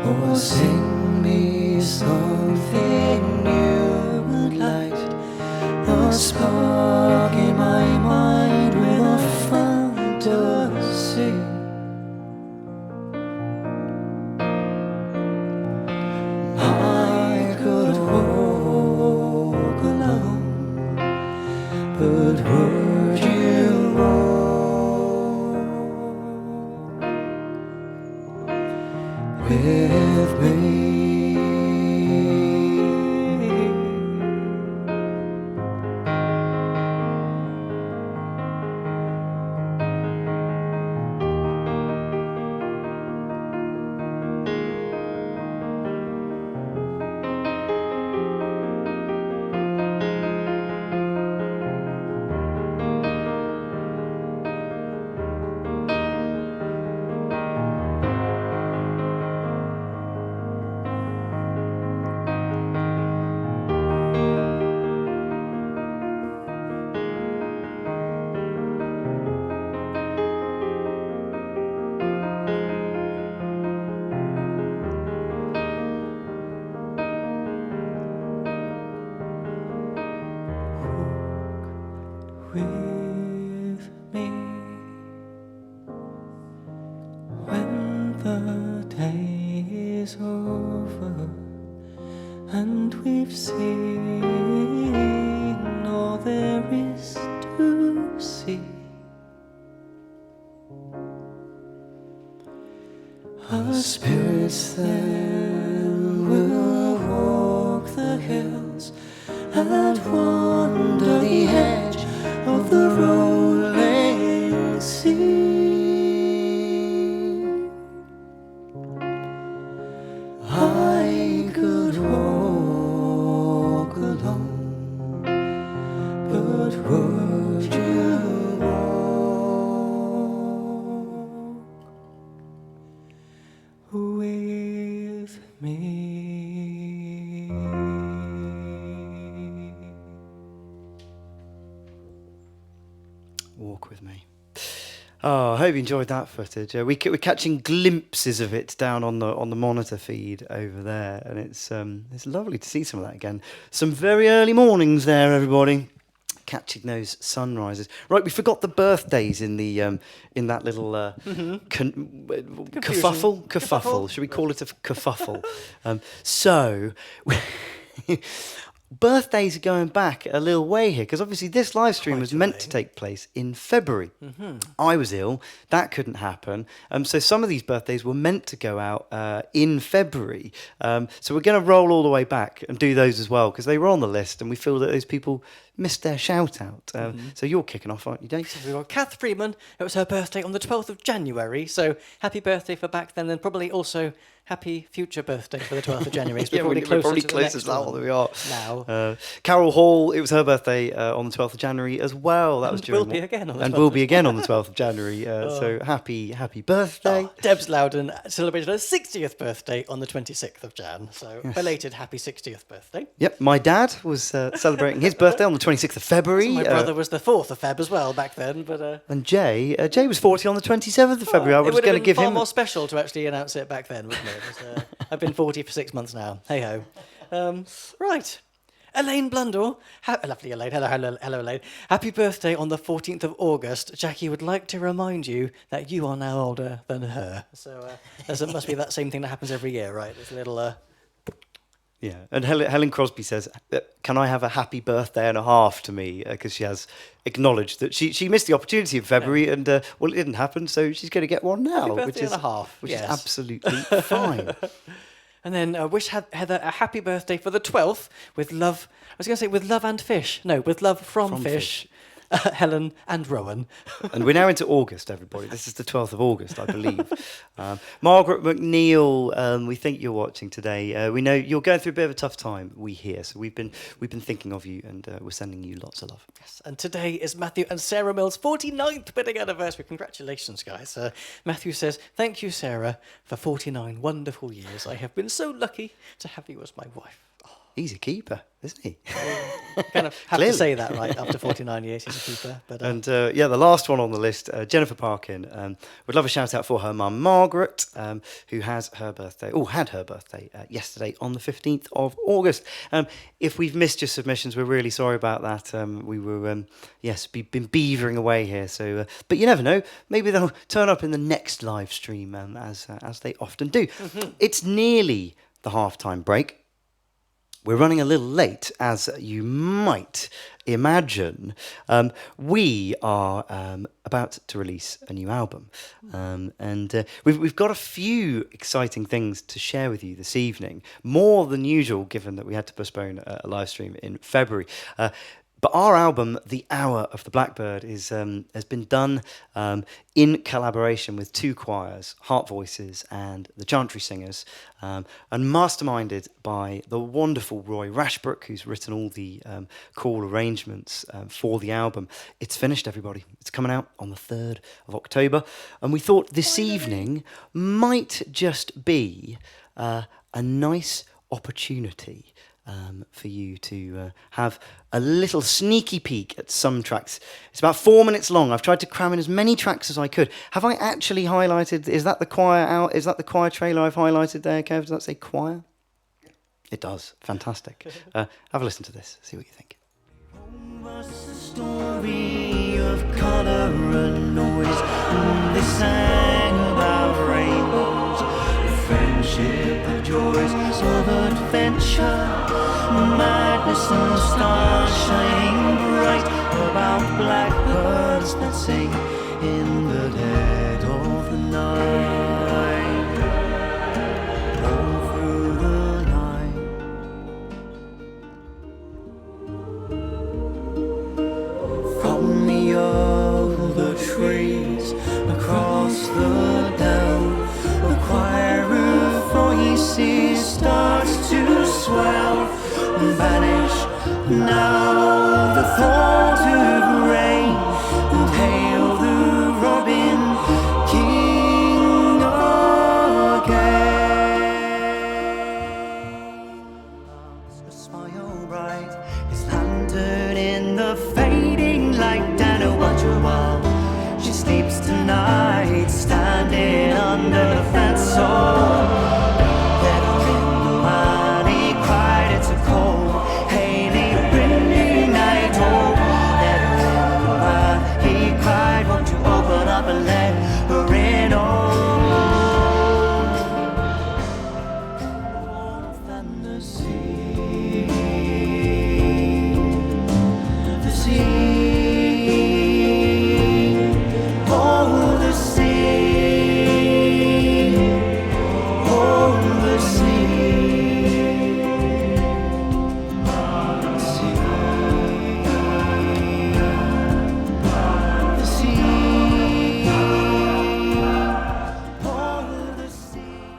Or sing me something new and light, a spark in my mind with a fantasy. I could walk alone, but would you walk with me? With me when the day is over and we've seen all there is to see. Our spirits then will walk the hills and wander the edge of the rolling sea. I could walk alone, but would you walk with me? Walk with me. Oh, I hope you enjoyed that footage. We're catching glimpses of it down on the monitor feed over there, and it's lovely to see some of that again. Some very early mornings there, everybody, catching those sunrises. Right, we forgot the birthdays in the in that little kerfuffle. Should we call it a kerfuffle? So. Birthdays are going back a little way here, because obviously this live stream was meant to take place in February. I was ill, that couldn't happen. So some of these birthdays were meant to go out in February. So we're going to roll all the way back and do those as well, because they were on the list and we feel that those people missed their shout out. So you're kicking off, aren't you, Dave? So we've got Kath Freeman. It was her birthday on the 12th of January. So happy birthday for back then, and probably also happy future birthday for the 12th of January. So Yeah, we're probably closer to that one than we are now. Carol Hall, it was her birthday on the 12th of January as well. That was during Will be again on the and 12th will be again on the 12th of January. So happy birthday. Oh, Debs Loudon celebrated her 60th birthday on the 26th of Jan. So belated happy 60th birthday. Yep, my dad was celebrating his birthday on the 26th of February. My brother was the 4th of Feb as well back then. But and Jay was 40 on the 27th of February. I was going to give him far more special to actually announce it back then, wouldn't it? I've been 40 for 6 months now. Hey ho. Right. Elaine Blundell. Lovely Elaine. Hello, Elaine. Happy birthday on the 14th of August. Jackie would like to remind you that you are now older than her. So it must be that same thing that happens every year, right? It's a little... Yeah, and Helen Crosby says, can I have a happy birthday and a half to me? Because she has acknowledged that she missed the opportunity in February, and well, it didn't happen, so she's going to get one now. Happy birthday and a half. Which yes. is absolutely fine. And then wish Heather a happy birthday for the 12th with love. I was going to say with love and fish. No, with love from fish. Helen and Rowan. And we're now into August, everybody. This is the 12th of August, I believe. Margaret McNeil, we think you're watching today. We know you're going through a bit of a tough time, we hear. So we've been thinking of you, and we're sending you lots of love. Yes, and today is Matthew and Sarah Mill's 49th wedding anniversary. Congratulations, guys. Matthew says, thank you, Sarah, for 49 wonderful years. I have been so lucky to have you as my wife. He's a keeper, isn't he? Kind of have Clearly. to say that, right? After 49 years, he's a keeper. But, And yeah, the last one on the list, Jennifer Parkin. Would love a shout out for her mum, Margaret, who has her birthday. Had her birthday yesterday on the 15th of August. If we've missed your submissions, we're really sorry about that. We were, been beavering away here. So, but you never know. Maybe they'll turn up in the next live stream, as they often do. It's nearly the halftime break. We're running a little late, as you might imagine. We are about to release a new album, and we've got a few exciting things to share with you this evening, more than usual, given that we had to postpone a live stream in February. But our album, The Hour of the Blackbird, has been done in collaboration with two choirs, Heart Voices and the Chantry Singers, and masterminded by the wonderful Roy Rashbrook, who's written all the choral arrangements for the album. It's finished, everybody. It's coming out on the 3rd of October. And we thought this evening might just be a nice opportunity for you to have a little sneaky peek at some tracks. It's about 4 minutes long. I've tried to cram in as many tracks as I could. Have I actually highlighted? Is that the choir out? Is that the choir trailer I've highlighted there, Kev? Does that say choir? It does. Fantastic. Have a listen to this. See what you think. Was the story of colour and noise, and they sang about rainbows, the friendship, the joys of adventure, madness and stars shining bright, about blackbirds that sing in the dead of the night, all through the night. From the other trees across the down, a choir of voices starts to swell and vanish. Now the thought of rain, and hail the robin king again. A smile bright is planted in the fading light, and oh, watch her while she sleeps tonight, standing under the fence. So let her in the man, he cried, it's a cold, hazy, windy night. Oh, let her in the man, he cried, won't you open up and let her in? Oh, warmth and the sea, the sea, oh, the sea, oh, the sea, the sea, the sea, oh, the sea.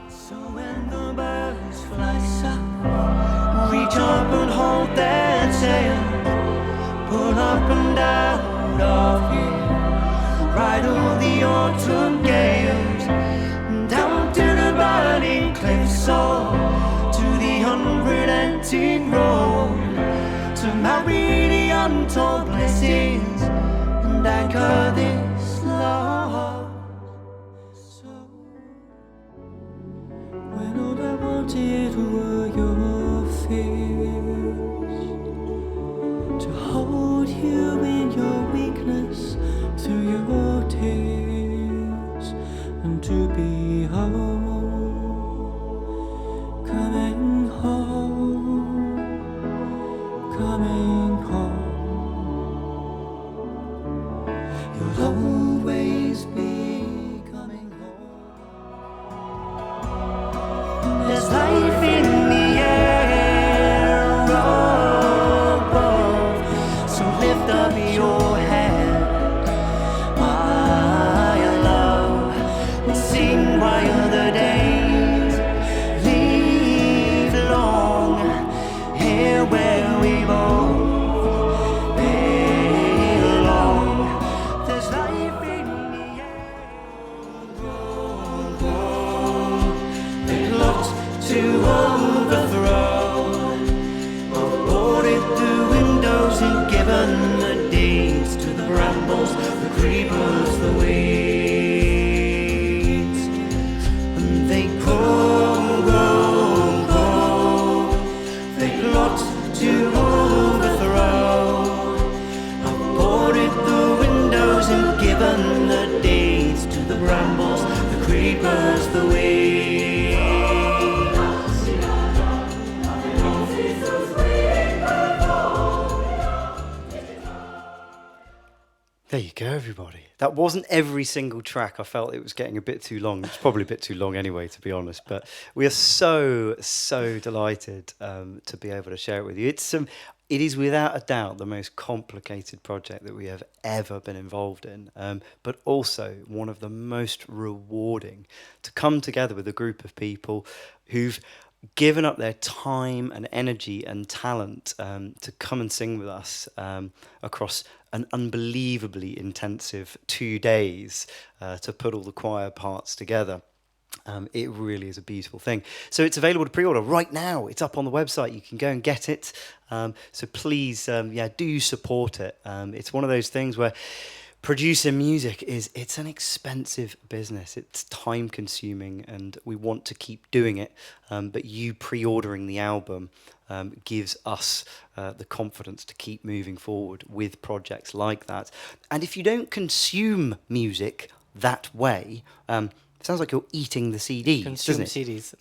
So when the birds fly south, reach up and hold their tail, pull up and out of here, ride all the autumn gales, down to the burning cliffs, so to the 100 antique road, to marry the untold blessings and anchor this lost soul. When all I wanted were your fears, to hold you in your weakness, through your tears, and to be home, coming home, coming home. You'll always be coming home. There's life in the air above, so lift up your head. creepers, the weeds, and they grow, grow, grow. They plot to overthrow. I've boarded the windows and given the dates to the brambles, the creepers, the weeds. There you go, everybody. That wasn't every single track. I felt it was getting a bit too long. It's probably a bit too long anyway, to be honest. But we are so delighted to be able to share it with you. It is without a doubt the most complicated project that we have ever been involved in, but also one of the most rewarding to come together with a group of people who've given up their time and energy and talent to come and sing with us across an unbelievably intensive 2 days to put all the choir parts together. It really is a beautiful thing. So it's available to pre-order right now. It's up on the website. You can go and get it. So please, do support it. It's one of those things where producing music it's an expensive business. It's time consuming and we want to keep doing it. But you pre-ordering the album gives us the confidence to keep moving forward with projects like that. And if you don't consume music that way, sounds like you're eating the CDs, Consume doesn't it? CDs.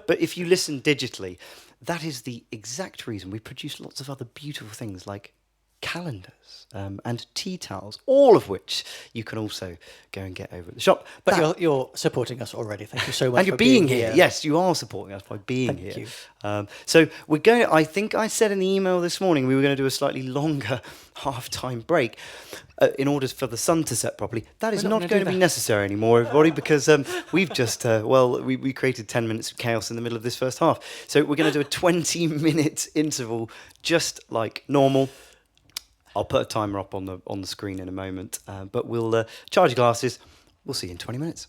But if you listen digitally, that is the exact reason we produce lots of other beautiful things like calendars and tea towels, all of which you can also go and get over at the shop. But you're supporting us already. Thank you so much. And you're for being here. Yes, you are supporting us by being Thank here. you. So we're going. I think I said in the email this morning we were going to do a slightly longer half-time break in order for the sun to set properly. That is We're not not gonna going do to be that. necessary anymore, everybody, because we've just we created 10 minutes of chaos in the middle of this first half. So we're going to do a 20-minute interval, just like normal. I'll put a timer up on the screen in a moment, but we'll charge your glasses. We'll see you in 20 minutes.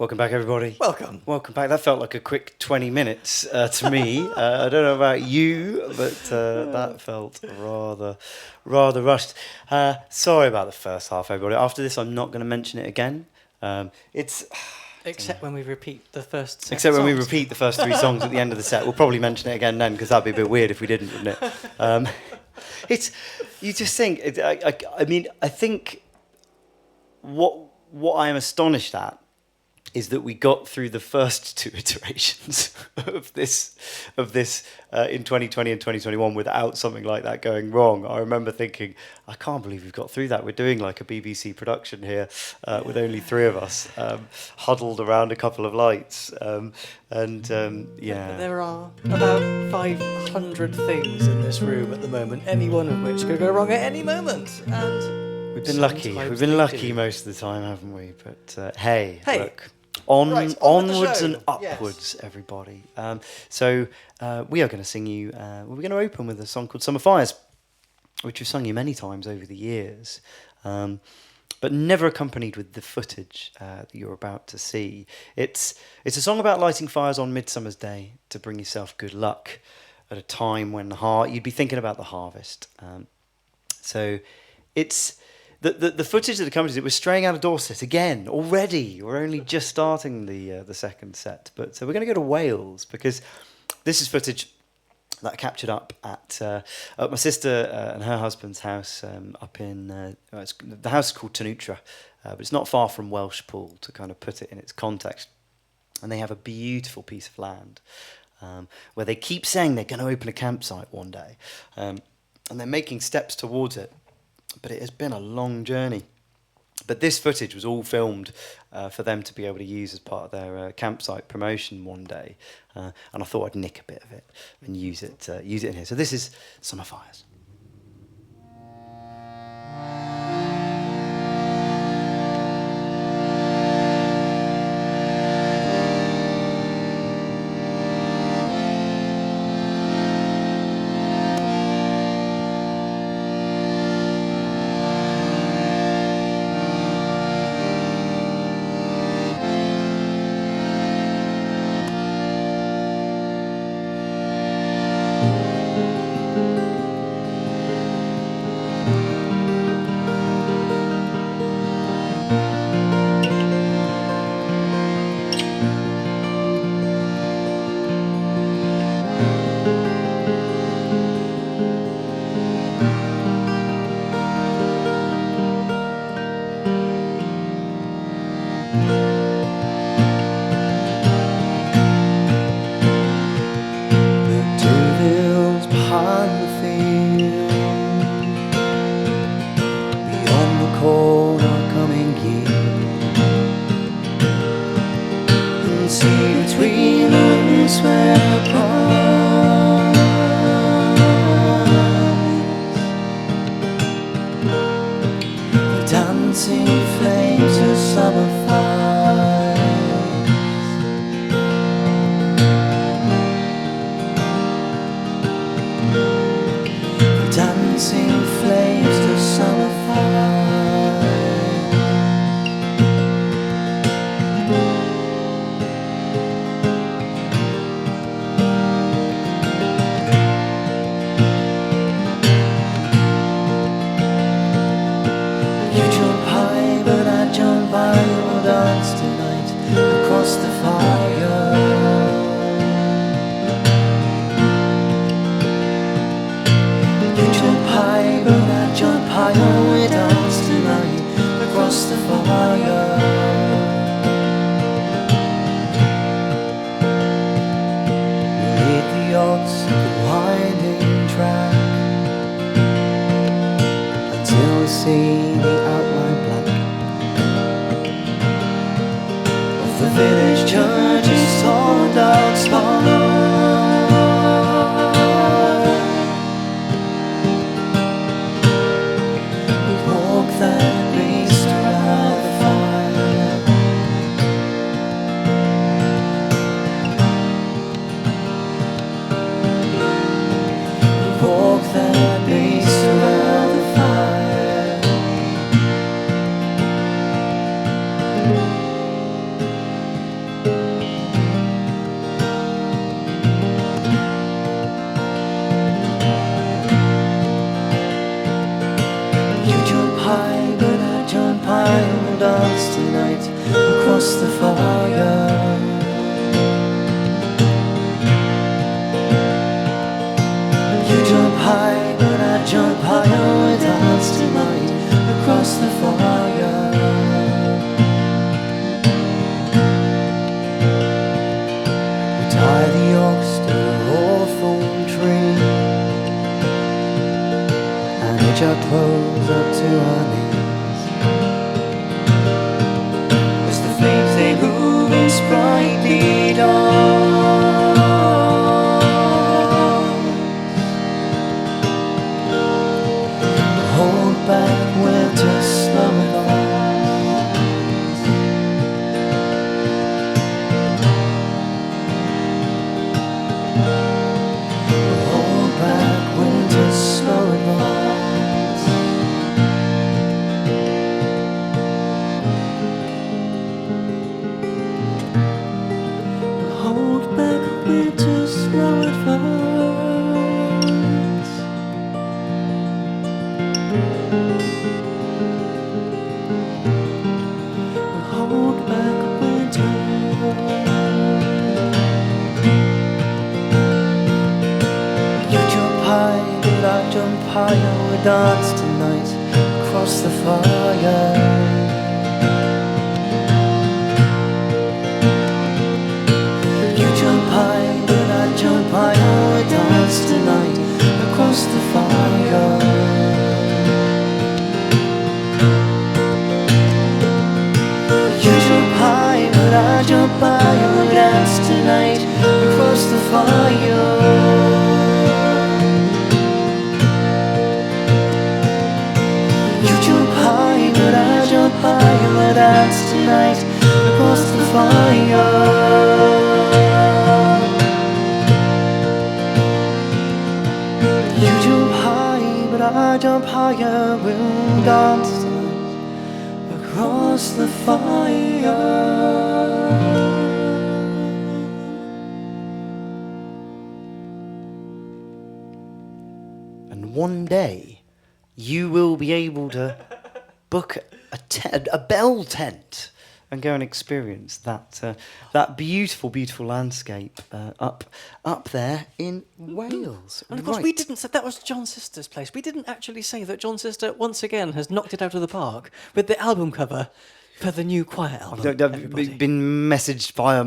Welcome back, everybody. Welcome. Welcome back. That felt like a quick 20 minutes to me. I don't know about you, but that felt rather rushed. Sorry about the first half, everybody. After this, I'm not going to mention it again. Except when we repeat the first set Except when we songs. repeat the first 3 songs at the end of the set. We'll probably mention it again then, because that'd be a bit weird if we didn't, wouldn't it? You just think, I mean, I think what I am astonished at is that we got through the first 2 iterations of this in 2020 and 2021 without something like that going wrong. I remember thinking, I can't believe we've got through that. We're doing like a BBC production here with only 3 of us huddled around a couple of lights. Yeah. There are about 500 things in this room at the moment, any one of which could go wrong at any moment. And We've been lucky. sometimes We've been they lucky do. most of the time, haven't we? But hey, Hey. look. Right, on with the Onwards show. and upwards, everybody. So we are going to sing you. We're going to open with a song called "Summer Fires," which we've sung you many times over the years, but never accompanied with the footage that you're about to see. It's a song about lighting fires on Midsummer's Day to bring yourself good luck at a time when you'd be thinking about the harvest. So it's. The footage that accompanies it, we're straying out of D0rset again already. We're only just starting the second set, but so we're going to go to Wales because this is footage that I captured up at my sister and her husband's house up in the house is called Tanutra, but it's not far from Welsh Pool to kind of put it in its context. And they have a beautiful piece of land where they keep saying they're going to open a campsite one day, and they're making steps towards it. But it has been a long journey. But this footage was all filmed for them to be able to use as part of their campsite promotion one day. And I thought I'd nick a bit of it and use it in here. So this is Summer Fires. Dancing flames of summer fires, the dancing flames of summer fires. You jump high, but I jump by. We'll dance tonight across the fire. You jump high, but I jump higher. We dance tonight across the fire. We'll lead the ox the winding track until we see the outline black of the village church's tall dark spire. We walk that beast around the fire. We walk that beast around the fire. across the fire. You jump high, but I jump higher. We dance tonight across the fire. We tie the ox to a hawthorn tree and hitch our clothes up to our knees. As the flames they move in sprightly dawn, hold back winter slow advance. Hold back winter slow advance. Hold back winter slow advance. Hold back winter. You jump high, but I jump higher. We dance tonight across the fire. You jump high, but I jump higher. We dance tonight across the fire. You jump high, but I jump higher. We dance tonight across the fire. You jump high, but I jump higher. We dance tonight across the fire. You jump high, but I jump higher. We'll dance tonight across the fire. And one day, you will be able to book a bell tent and go and experience that beautiful, beautiful landscape up there in Wales. And of course, we didn't say that was John Sister's place. We didn't actually say that John Sister once again has knocked it out of the park with the album cover for the new Quiet album. I've everybody. been messaged via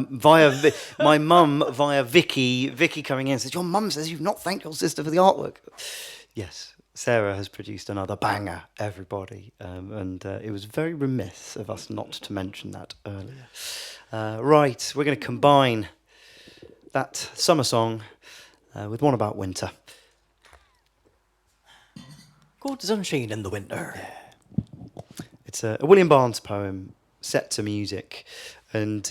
my mum, via Vicky coming in, says, your mum says you've not thanked your sister for the artwork. Yes, Sarah has produced another banger, everybody, and it was very remiss of us not to mention that earlier. Right, we're going to combine that summer song with one about winter. Good sunshine in the winter. It's a William Barnes poem set to music, and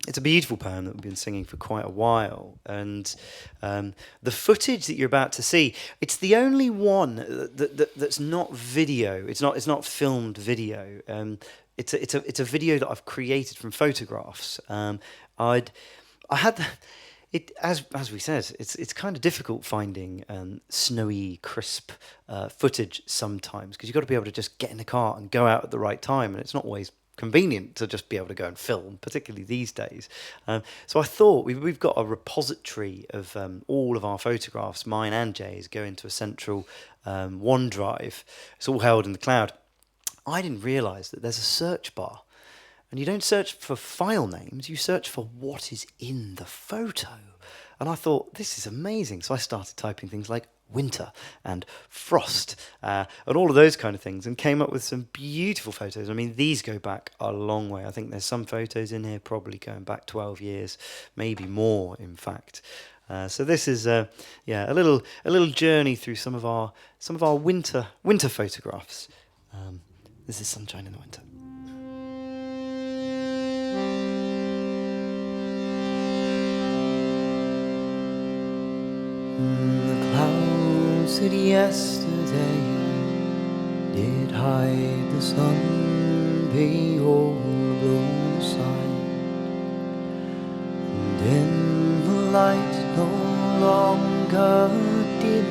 it's a beautiful poem that we've been singing for quite a while. And the footage that you're about to see, it's the only one that's not video. It's not filmed video. It's a video that I've created from photographs. As we said, it's kind of difficult finding snowy, crisp footage sometimes, because you've got to be able to just get in the car and go out at the right time, and it's not always convenient to just be able to go and film, particularly these days. So I thought we've got a repository of all of our photographs, mine and Jay's, go into a central OneDrive. It's all held in the cloud. I didn't realise that there's a search bar. And you don't search for file names, you search for what is in the photo. And I thought, this is amazing. So I started typing things like winter and frost and all of those kind of things, and came up with some beautiful photos. I mean, these go back a long way. I think there's some photos in here probably going back 12 years, maybe more, in fact. So this is a little journey through some of our winter photographs. This is Sunshine in the Winter. The clouds that yesterday did hide the sun, behold blown aside, and in the light no longer dim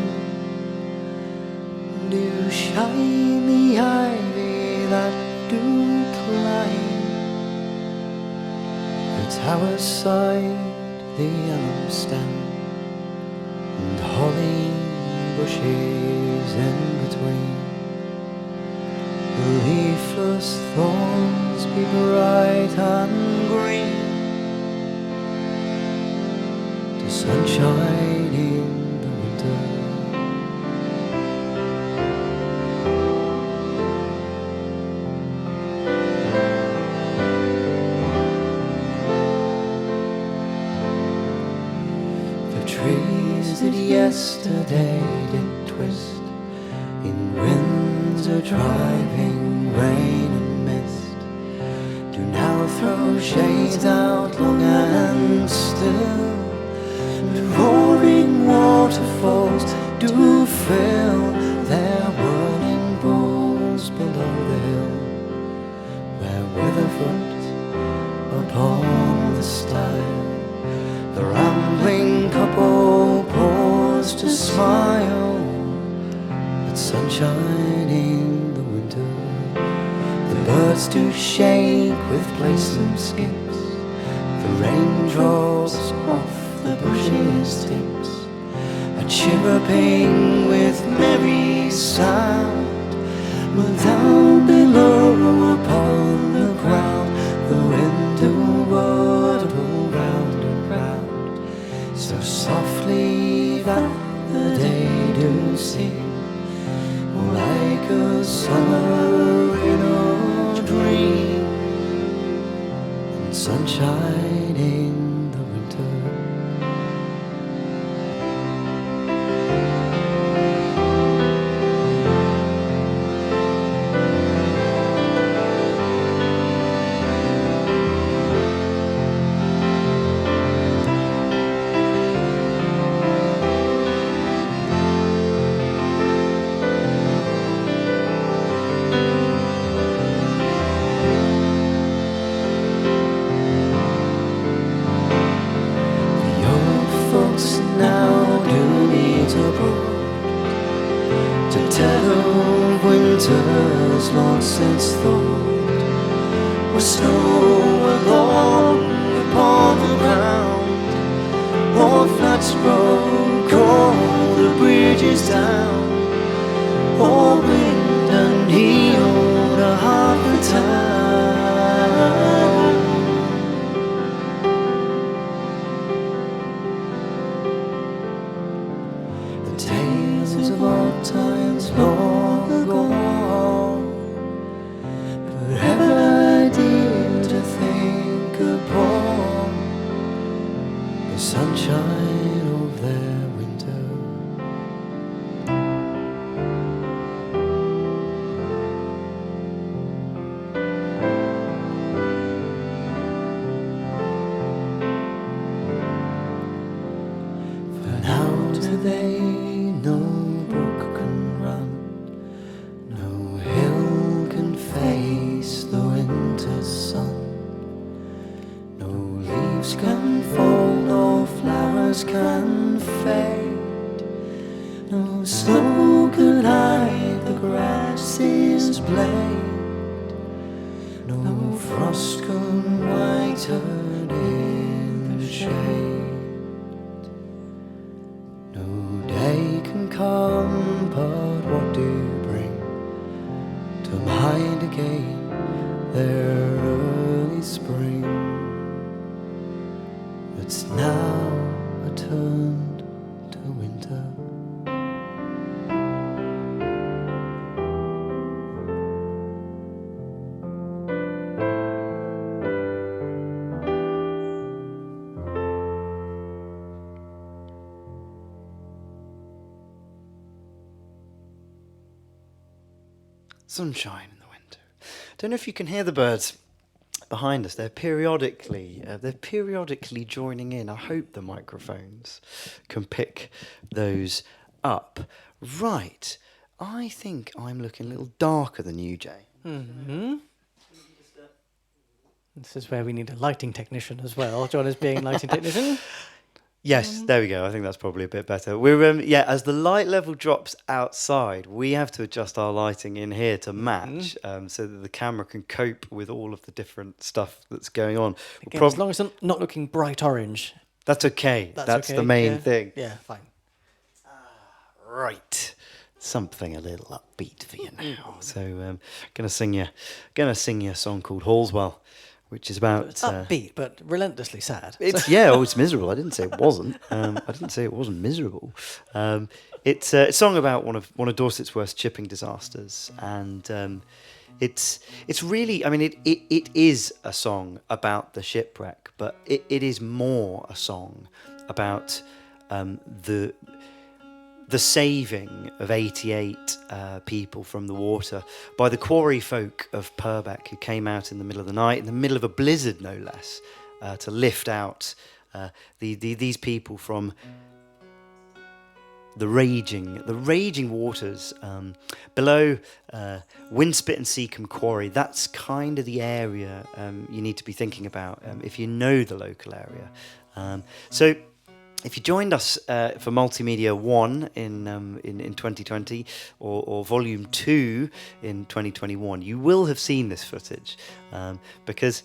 do shine the ivy that do climb tower side, the elm stem and holly bushes in between. The leafless thorns be bright and green. The sunshine in the winter. The trees that yesterday did twist in winds of driving rain and mist do now throw shades out long and still. And roaring waterfalls do fill their whirling pools below the hill, where Witherfoot upon the stile the rambling couple pause to smile at sunshine in the winter. The birds do shake with playful skips, the raindrops off the bushes tips are chirruping with merry sound. But down below upon the ground the wind do waddle round and round, so softly that the day do sing, like a summer in a dream, and sunshine in the winter. Now do meet abroad to tell of winters long since thought, where snow along upon the ground, or flats broke all the bridges down, or wind and healed a half the town. Tales of old times long ago, but ever dear to think upon the sunshine of their winter. For now do they no brook can run, no hill can face the winter sun, no leaves can fall, no flowers can fade, no snow can hide the grass's blade, no frost can whiten in the shade. No day can come, but what do you bring to mind again their early spring? It's now returned to winter. Sunshine in the winter. Don't know if you can hear the birds behind us. They're periodically joining in. I hope the microphones can pick those up. Right. I think I'm looking a little darker than you, Jay. Mm-hmm. This is where we need a lighting technician as well. John is being lighting technician. Yes, there we go. I think that's probably a bit better. We're as the light level drops outside, we have to adjust our lighting in here to match, so that the camera can cope with all of the different stuff that's going on. Again, as long as it's not looking bright orange. That's okay. That's okay. the main Yeah. thing. Yeah, fine. Right, something a little upbeat for you now. So, gonna sing you a song called Hallswell, which is about It's upbeat, but relentlessly sad. it's it's miserable. I didn't say it wasn't. I didn't say it wasn't miserable. It's a song about one of Dorset's worst shipping disasters, and it's really. I mean, it is a song about the shipwreck, but it is more a song about the saving of 88 people from the water by the quarry folk of Purbeck, who came out in the middle of the night, in the middle of a blizzard no less, to lift out these people from the raging waters below Winspit and Seacombe Quarry. That's kind of the area you need to be thinking about if you know the local area. So if you joined us for Multimedia 1 in 2020 or Volume 2 in 2021, you will have seen this footage because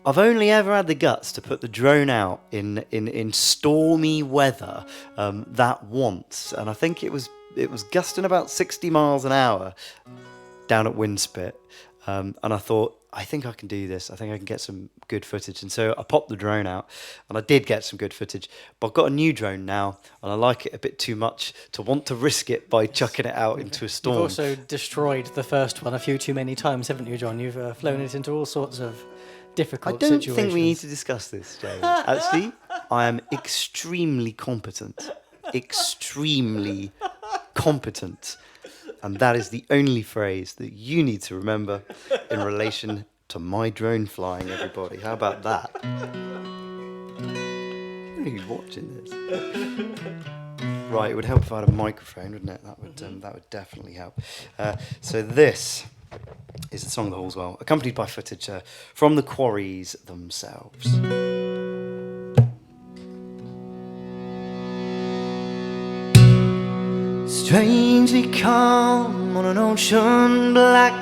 I've only ever had the guts to put the drone out in stormy weather that once, and I think it was gusting about 60 miles an hour down at Winspit, and I thought, I think I can do this. I think I can get some good footage. And so I popped the drone out, and I did get some good footage. But I've got a new drone now, and I like it a bit too much to want to risk it by chucking it out into a storm. You've also destroyed the first one a few too many times, haven't you, John? You've flown it into all sorts of difficult I don't situations. think we need to discuss this, James. Actually, I am extremely competent. Extremely competent. And that is the only phrase that you need to remember in relation to my drone flying, everybody. How about that? I don't know who's watching this. Right, it would help if I had a microphone, wouldn't it? That would definitely help. So this is the song The Hallswell, accompanied by footage from the quarries themselves. Strangely calm on an ocean black,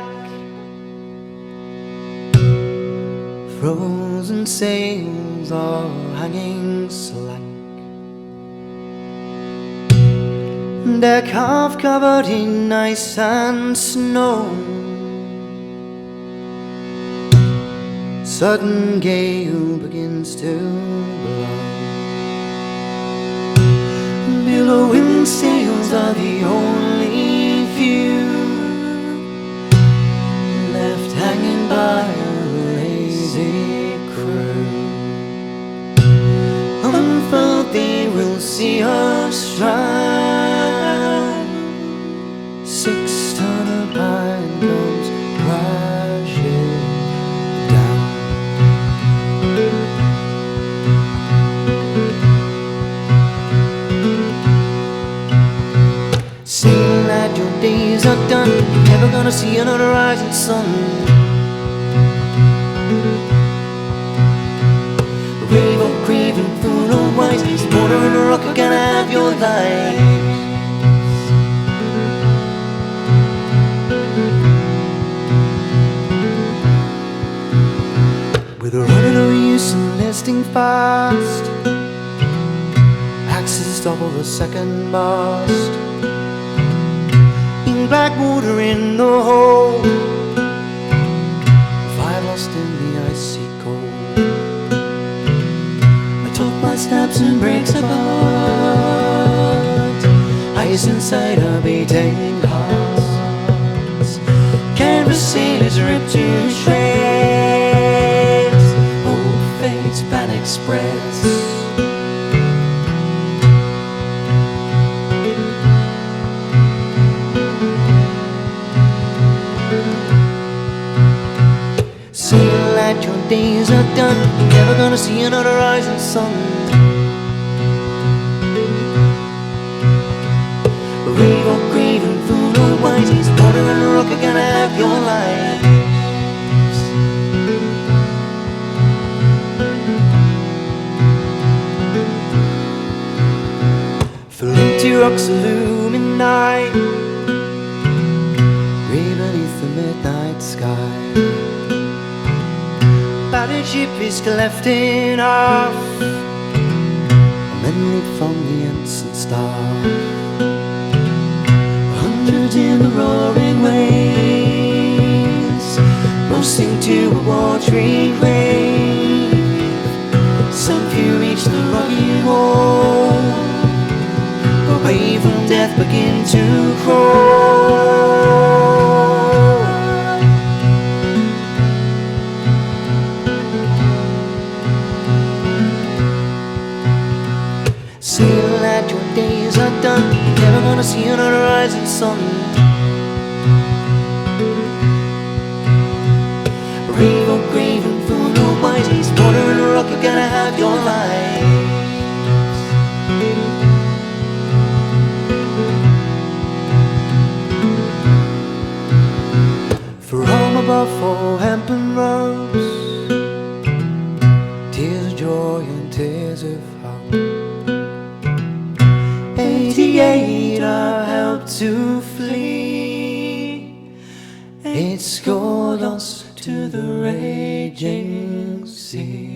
frozen sails are hanging slack, deck half covered in ice and snow. Sudden gale begins to blow. Billowing sails are the only view left hanging by a lazy crew. Unfurled they will see her stride. 6 ton of pine comes crashing down. Saying that your days are done, you're never gonna see another rising sun. Brave or craven, fool or wise, water and a rock are gonna have your lives. With a running of use and listing fast, axes double the second mast. Black water in the hole, 5 lost in the icy cold. My topmast snaps and breaks apart, ice inside our beating hearts. Canvas sailors ripped to shreds, hope fades, panic spreads. Your days are done, you're never gonna see another rising sun. Brave or craven, fool or wise, water and a rock are gonna have your lives. rocks illuminate night, gray beneath the midnight sky. Battered ship is left in half, men leap from the ensign staff. Hundreds in the roaring waves, roasting to a watery grave. Some few reach the rocky wall, but away from death begin to crawl. Sail that your days are done, never gonna see another rising sun. Brave or grave and fool no wise, he's water and rock, you gotta have your lives. From above for hempen ropes, tears of joy and tears of hope. 88 are helped to flee, it's go lost to the raging sea.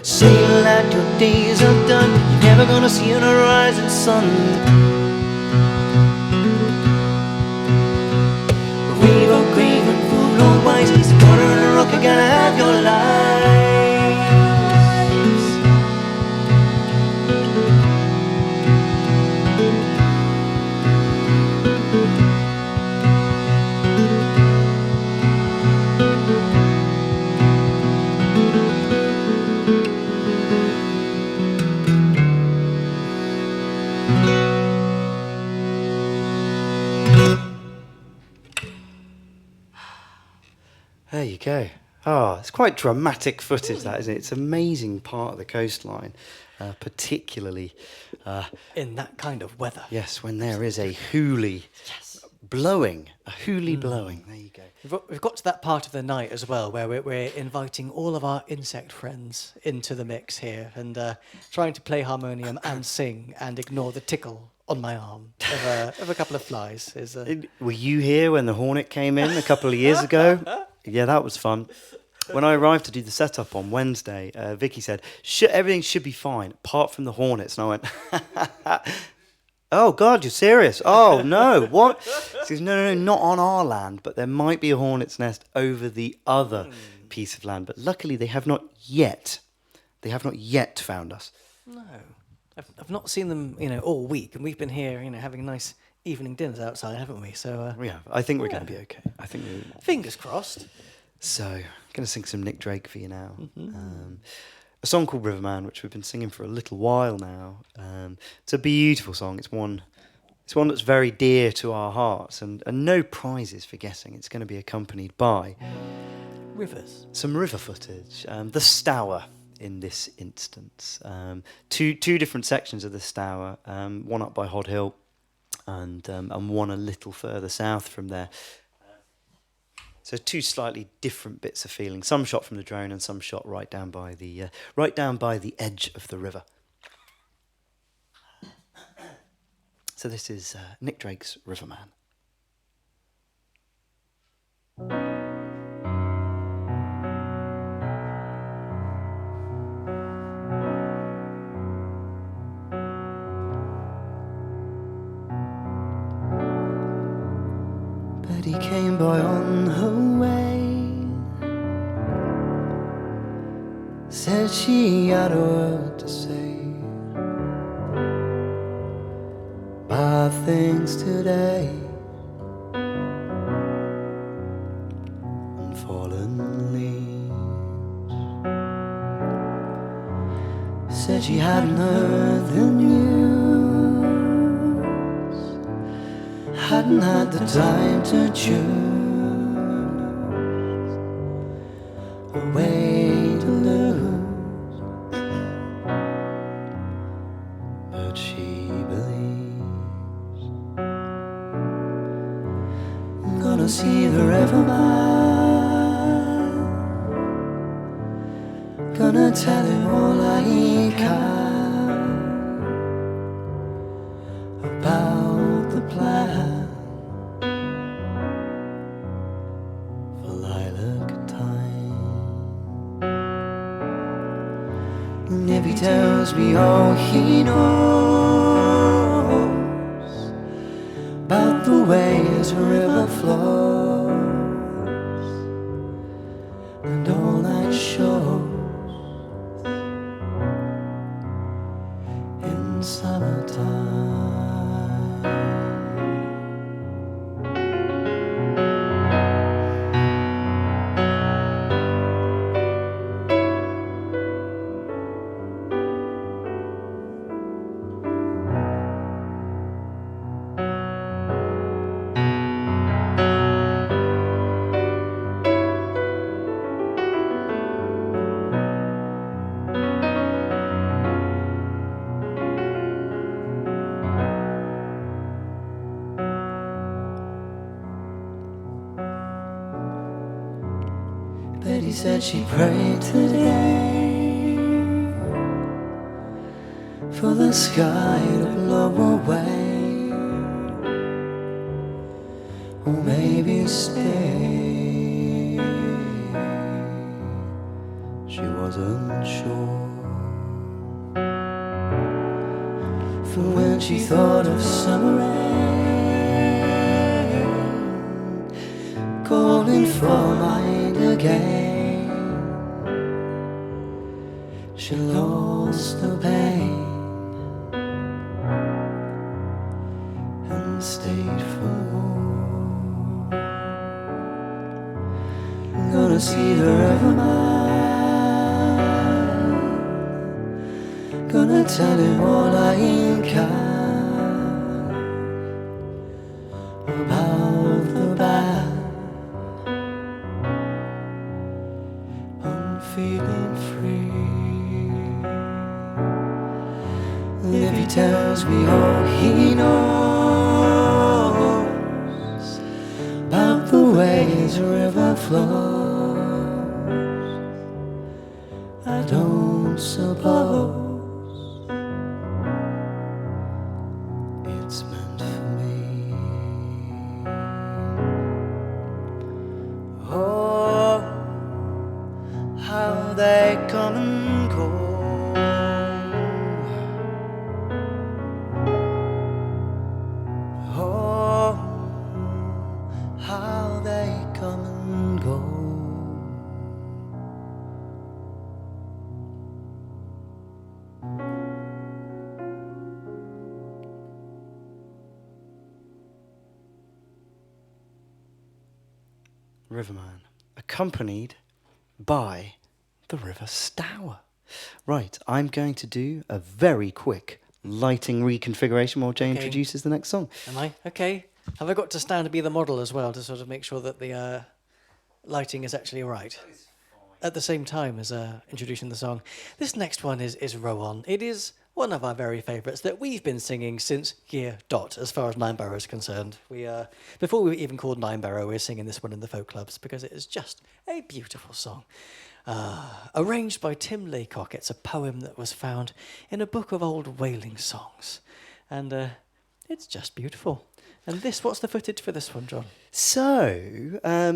Sail that your days are done, you're never gonna see a rising sun. Brave or grave and fool no wise, he's a water and a rock, you gotta have your lives. There you go. Oh, it's quite dramatic footage, that, isn't it? It's an amazing part of the coastline, particularly, In that kind of weather. yes, when there is a hoolie blowing. A hoolie blowing. There you go. We've got to that part of the night as well where we're inviting all of our insect friends into the mix here and trying to play harmonium and sing and ignore the tickle on my arm of a couple of flies. Were you here when the Hornet came in a couple of years ago? Yeah, that was fun. When I arrived to do the setup on Wednesday, Vicky said, everything should be fine, apart from the Hornets. And I went, oh, God, you're serious? Oh, no, what? She says, no, not on our land, but there might be a hornet's nest over the other piece of land. But luckily, they have not yet found us. No. I've not seen them, all week, and we've been here, having nice evening dinners outside, haven't we? So Yeah, I think we're going to be okay. I think fingers crossed. So, I'm going to sing some Nick Drake for you now. A song called Riverman, which we've been singing for a little while now. It's a beautiful song. It's one that's very dear to our hearts, and no prizes for guessing. It's going to be accompanied by Rivers. some river footage. The Stour, in this instance. Two different sections of the Stour, one up by Hod Hill and one a little further south from there. So two slightly different bits of feeling. Some shot from the drone and some shot right down by the edge of the river. So this is Nick Drake's Riverman. Betty came by on her way, said she had a word to say about things today and fallen leaves. Said she hadn't heard the news, hadn't had the time to choose a way to lose, but she believes. I'm gonna see the riverman, gonna tell him all I can about the plan for lilac time. And if he tells me all he knows about the ways a river flows and all that shows in summertime. Betty said she prayed today for the sky to blow away, or maybe stay. She wasn't sure, for when she thought of summer rain calling for mind again, she lost the pain and stayed for more. I'm gonna see the riverman, gonna tell him all I can about the band. I'm feeling free. And if he tells me all he knows about the ways a river flows, I don't suppose it's meant for me. Oh, how they come and go, oh, how they come and go. Riverman, accompanied by the River Stour. Right, I'm going to do a very quick lighting reconfiguration while Jay introduces the next song. Am I? Okay. Have I got to stand to be the model as well to sort of make sure that the lighting is actually right? At the same time as introducing the song. This next one is Row On. It is one of our very favourites that we've been singing since year dot, as far as Nine Barrow is concerned. We before we were even called Nine Barrow, we were singing this one in the folk clubs because it is just a beautiful song. Arranged by Tim Laycock, it's a poem that was found in a book of old whaling songs. And it's just beautiful. And what's the footage for this one, John? So, yeah,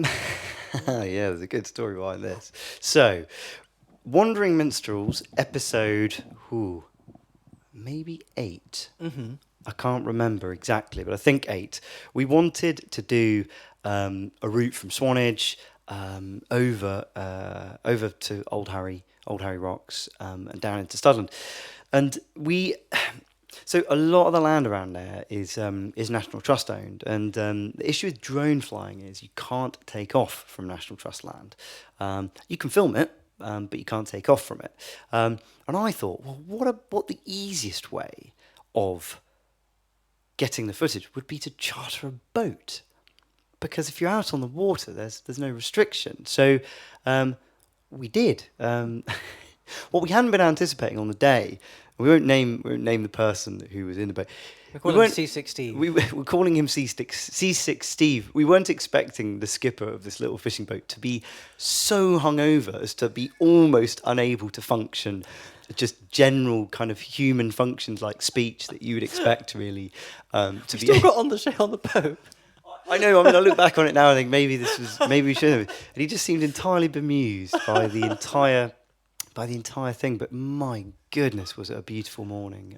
there's a good story behind this. So, Wandering Minstrels, episode, maybe 8. Mm-hmm. I can't remember exactly, but I think 8. We wanted to do a route from Swanage over to Old Harry Rocks and down into Studland, and so a lot of the land around there is National Trust owned, and the issue with drone flying is you can't take off from National Trust land. You can film it, but you can't take off from it. And I thought, well, what the easiest way of getting the footage would be to charter a boat, because if you're out on the water, there's no restriction. So we did. What we hadn't been anticipating on the day, we won't name the person who was in the boat. We're calling him C6 Steve. We're calling him C6 Steve. We weren't expecting the skipper of this little fishing boat to be so hungover as to be almost unable to function, just general kind of human functions like speech that you would expect really to be. Still got on the boat. I know. I mean, I look back on it now and think maybe we should have. And he just seemed entirely bemused by the entire thing. But my goodness, was it a beautiful morning,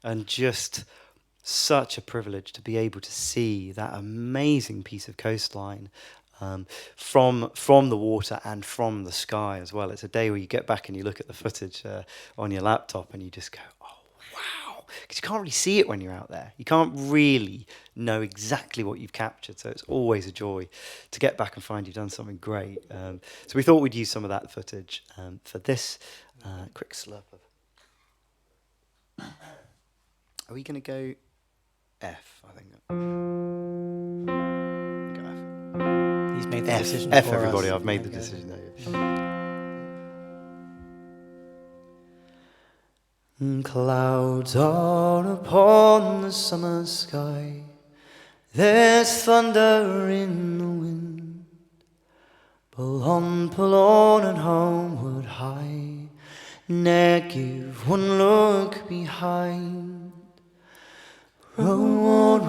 and just such a privilege to be able to see that amazing piece of coastline from the water and from the sky as well. It's a day where you get back and you look at the footage on your laptop and you just go, oh wow, because you can't really see it when you're out there. You can't really know exactly what you've captured, so it's always a joy to get back and find you've done something great. So we thought we'd use some of that footage for this quick slurp of. Are we going to go F? I think. Go F. He's made the decision F for everybody. us. I've made the Okay. decision. Clouds are upon the summer sky. There's thunder in the wind. Pull on and homeward high. Ne'er give one look behind. Row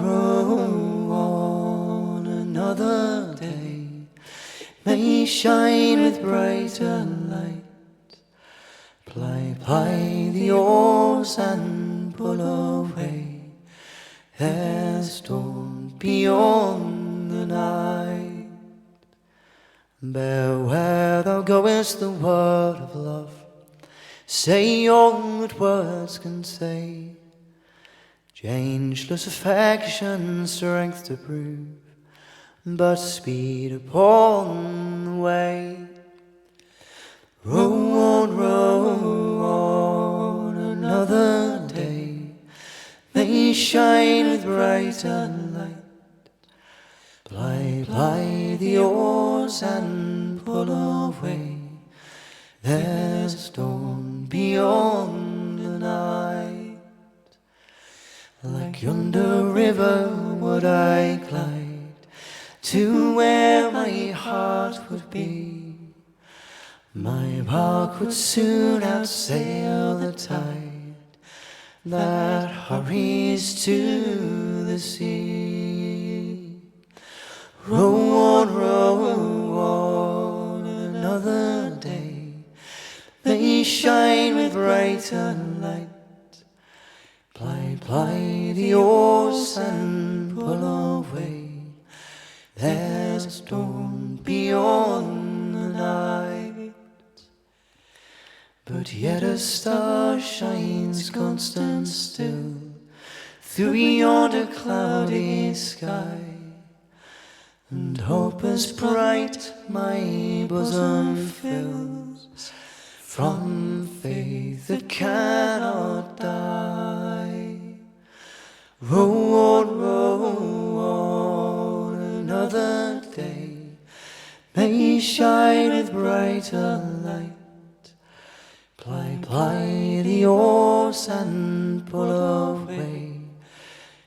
on, another day may shine with brighter light. Ply the oars and pull away. There's dawn beyond the night. Bear where thou goest the word of love. Say all that words can say. Changeless affection, strength to prove, but speed upon the way. Row on, another day may shine with brighter light. Ply the oars and pull away. There's dawn beyond the night. Like yonder river would I glide to where my heart would be. My bark would soon outsail the tide that hurries to the sea. Row on, another day may shine with brighter light. Ply the oars and pull away. There's dawn beyond the night. But yet a star shines constant still through yonder cloudy sky, and hope as bright my bosom fills from faith that cannot die. Row on, another day may shine with brighter light. Ply the oars and pull away.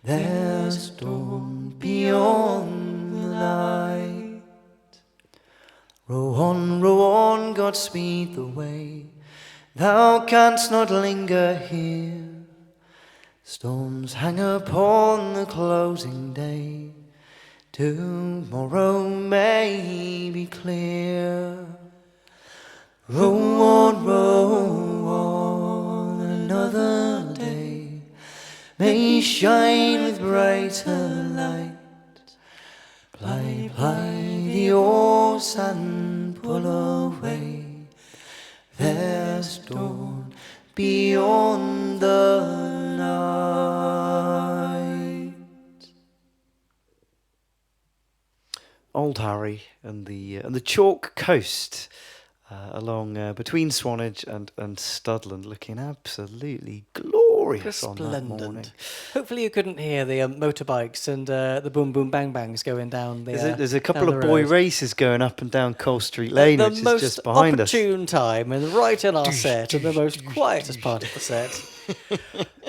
There's dawn beyond the night. Row on, Godspeed the way. Thou canst not linger here. Storms hang upon the closing day. Tomorrow may be clear. Row on, another day may shine with brighter light. Ply the oars and pull away. There's dawn beyond the night. Old Harry and the chalk coast. along between Swanage and Studland, looking absolutely glorious on that morning. Resplendent. Hopefully you couldn't hear the motorbikes and the boom boom bang bangs going down the There's a couple down of the boy road. races going up and down Cole Street Lane, The which is most just behind us. opportune time and right in our set and the most quietest part of the set.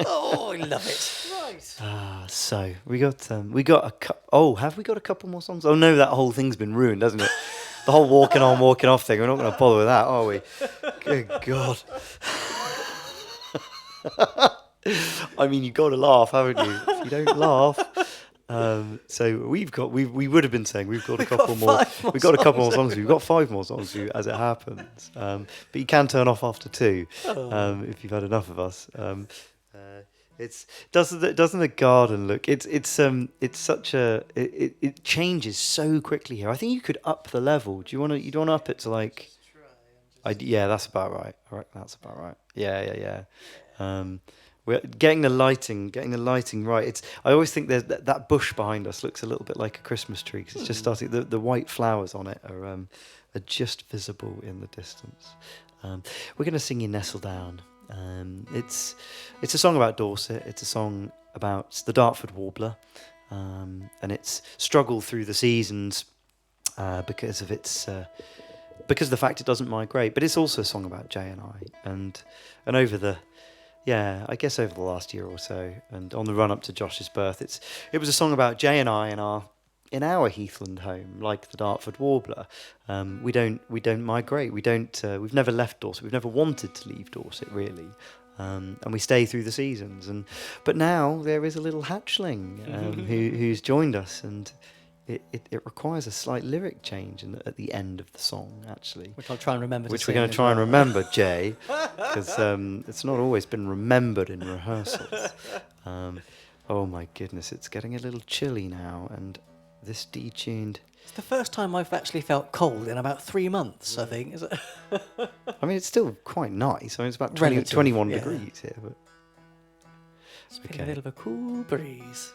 Oh, I love it. Right. So we got a oh, have we got a couple more songs? Oh no, that whole thing's been ruined, hasn't it? The whole walking on, walking off thing. We're not going to bother with that, are we? Good God. I mean, you've got to laugh, haven't you? If you don't laugh. So we would have been saying we've got a couple more. We've got a couple more songs. We've got 5 more songs as it happens. But you can turn off after 2 if you've had enough of us. Doesn't the garden look? It's such a it changes so quickly here. I think you could up the level. Do you want to up it to like? Yeah, that's about right. All right, that's about right. Yeah. We're getting the lighting right. I always think that bush behind us looks a little bit like a Christmas tree because it's just starting. The white flowers on it are just visible in the distance. We're going to sing you Nestle Down. It's a song about Dorset. It's a song about the Dartford warbler, and its struggle through the seasons because of the fact it doesn't migrate. But it's also a song about Jay and I, and over the last year or so, and on the run up to Josh's birth, it was a song about Jay and I in our heathland home, like the Dartford warbler. We don't migrate. We've never left Dorset. We've never wanted to leave Dorset, really. And we stay through the seasons. But now there is a little hatchling who's joined us, and it requires a slight lyric change at the end of the song, actually. Which I'll try and remember. Which we're going to try and remember, Jay, because it's not always been remembered in rehearsals. Oh my goodness, it's getting a little chilly now, and this detuned. It's the first time I've actually felt cold in about 3 months, I think. Is it? I mean, it's still quite nice. I mean, it's about 21 degrees here, but it's been a bit of a cool breeze.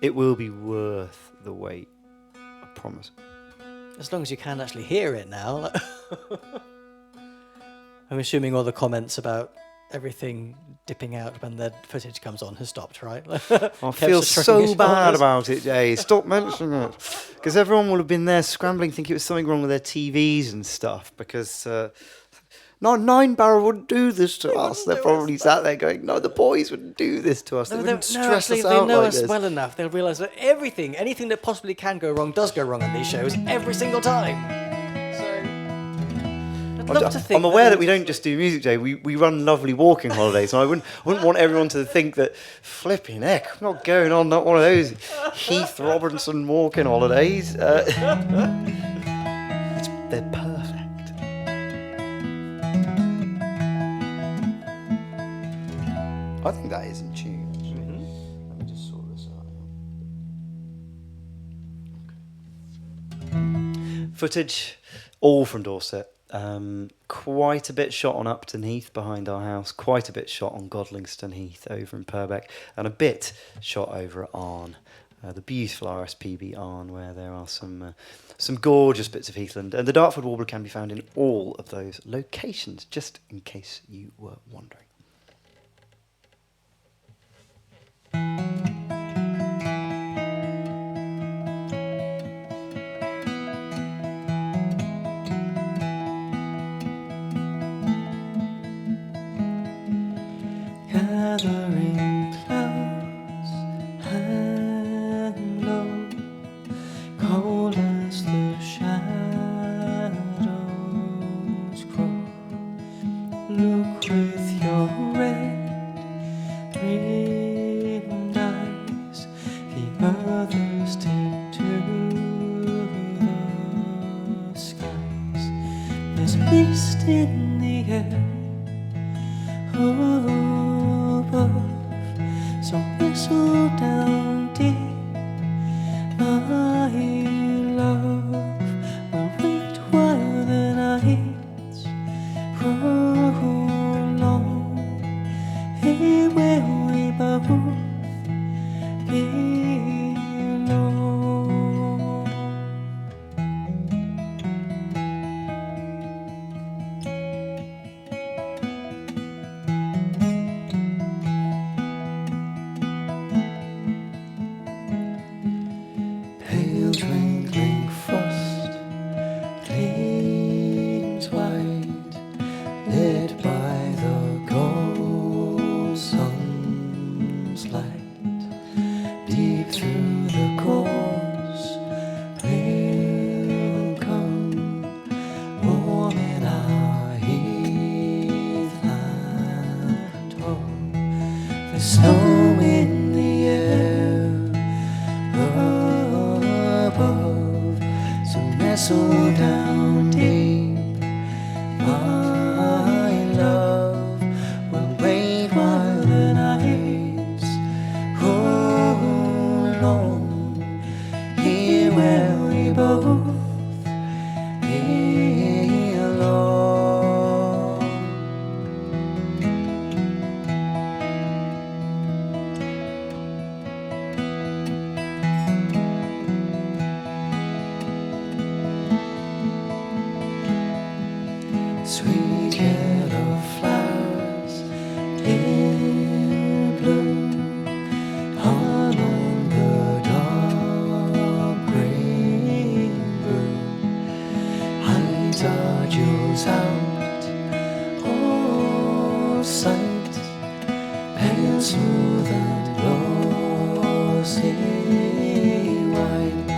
It will be worth the wait, I promise. As long as you can actually hear it now. I'm assuming all the comments about everything dipping out when the footage comes on has stopped, right? I feel so bad about it, Jay. Stop mentioning it. Because everyone will have been there scrambling, thinking it was something wrong with their TVs and stuff, because... Nine Barrel wouldn't do this to us. They're probably sat there going, no, the boys wouldn't do this to us. They wouldn't stress us out they know like us this. well enough. They'll realise that anything that possibly can go wrong does go wrong on these shows every single time. So, I'd love to think I'm aware that we don't just do music, Jay. We run lovely walking holidays, and I wouldn't want everyone to think that, flipping heck, I'm not going on not one of those Heath Robinson walking holidays. They're perfect. I think that is in tune. Let me just sort this out. Footage, all from Dorset. Quite a bit shot on Upton Heath behind our house. Quite a bit shot on Godlingston Heath over in Purbeck, and a bit shot over at Arne, the beautiful RSPB Arne, where there are some gorgeous bits of heathland. And the Dartford warbler can be found in all of those locations, just in case you were wondering. Gathering clouds hang low, cold as the shadows grow. Look with your red-rimmed eyes, the others take to the skies. There's mist in the air. Above, so whistle down deep, my love. We'll wait while the nights grow long. Here where we both belong. the snow in the air above. So nestle down deep, my love. We'll wait while the nights roll along, here where we both belong. Sweet yellow flowers in bloom along the dark green broom. Eyes are jewels out of sight, pale smooth and glossy white.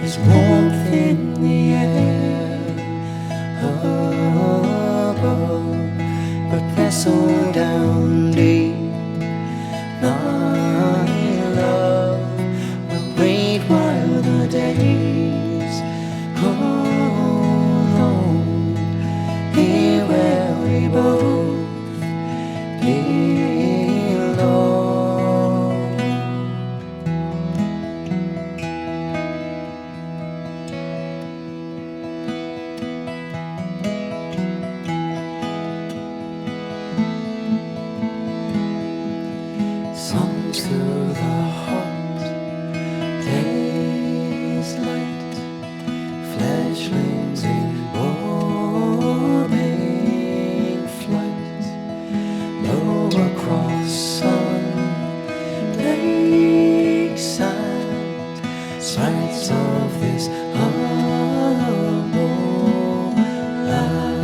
There's warmth in the air above, but nestle down deep, my love. We'll wait while the days go long, here where we both belong. Songs through the hot day's light, fledglings in bobbing flight, low across sun lakeside, sprites of this humble life.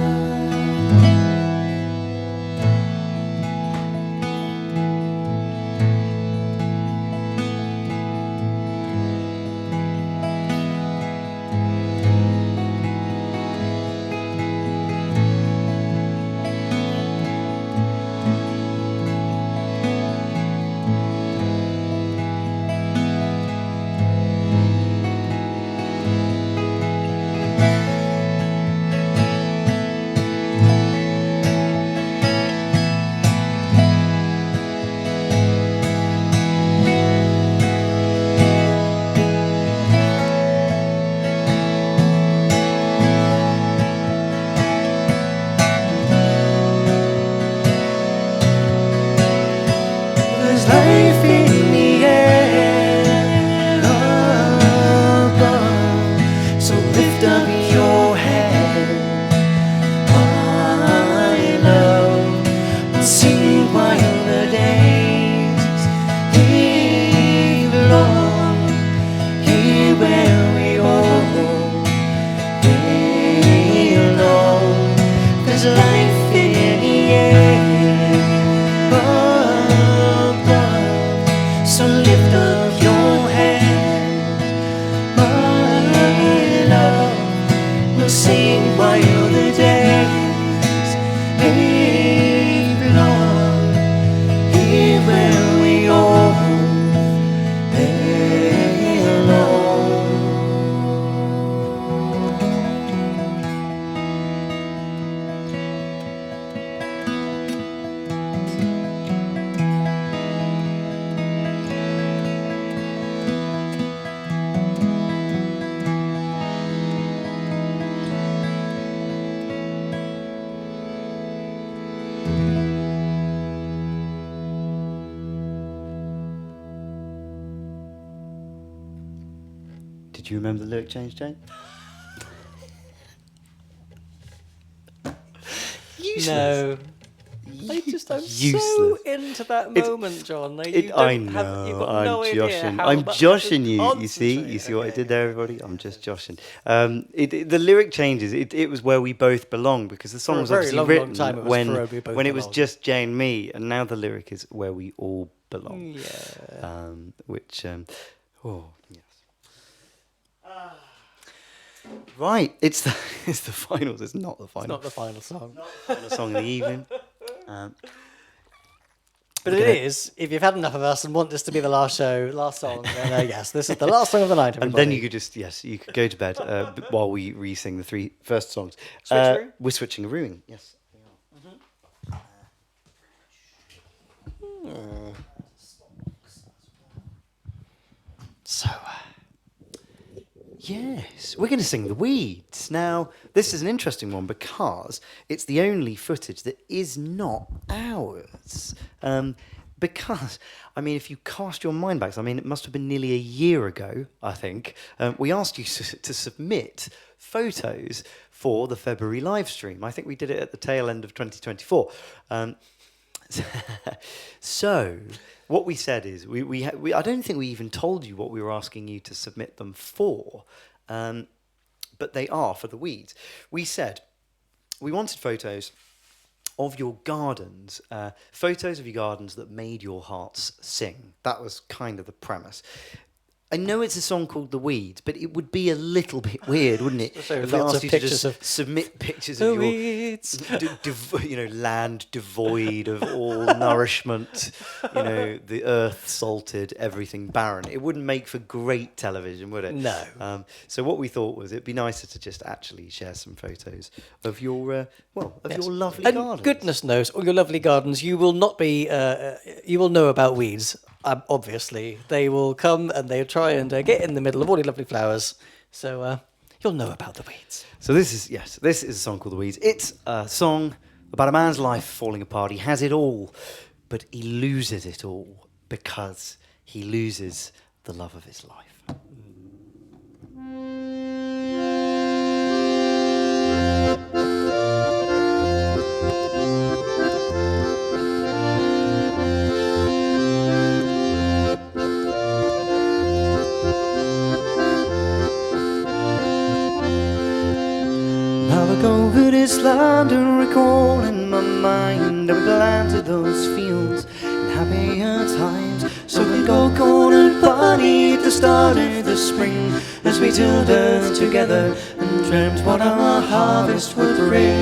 There's life in the air above, so lift up your head, my love. We'll sing while the days live long, here where we all belong. There's life in the air above, so lift up your head, my love. We'll sing while the days live long, here where we all Did you remember the lyric change, Jane? No. I'm so Useless. into that It's- moment, John. Like, It, you I don't have, know. you've got I'm no idea joshing. how I'm much joshing to you. You see concentrate. what I Okay. did there, everybody. I'm just joshing. The lyric changes. It was where we both belong, because the song For a was very obviously long, written long time it was when for We Both when it was Belong. just Jane and me, and now the lyric is where we all belong. Yeah. Which oh yes. Right, it's the finals. It's not the final. Not the final song. Final song of the evening. But it is, if you've had enough of us and want this to be the last song, then yes, this is the last song of the night, everybody. And then you could just, you could go to bed while we re-sing the 3 first songs. Switcheroo? We're switching a rooing, yes. So, yes, we're going to sing The Weeds. Now, this is an interesting one because it's the only footage that is not ours. Because, I mean, if you cast your mind back, I mean, it must have been nearly a year ago, I think, we asked you to submit photos for the February live stream. I think we did it at the tail end of 2024. So, what we said is, I don't think we even told you what we were asking you to submit them for, but they are for The Weeds. We said we wanted photos of your gardens, photos of your gardens that made your hearts sing. That was kind of the premise. I know it's a song called The Weeds, but it would be a little bit weird, wouldn't it? So if we lots asked of you to pictures just of submit pictures the of your weeds. land devoid of all nourishment, the earth salted, everything barren. It wouldn't make for great television, would it? No. So what we thought was it'd be nicer to just actually share some photos of your your lovely And gardens. goodness knows, all your lovely gardens, you will not be, you will know about weeds, obviously. They will come and they'll try and get in the middle of all your lovely flowers. So you'll know about the weeds. So this is a song called The Weeds. It's a song about a man's life falling apart. He has it all, but he loses it all because he loses the love of his life. Now I go over this land and recall in my mind how we planted those fields in happier times. So we go cornered body at the start of the spring, as we tilled earth together and dreamt what our harvest would bring.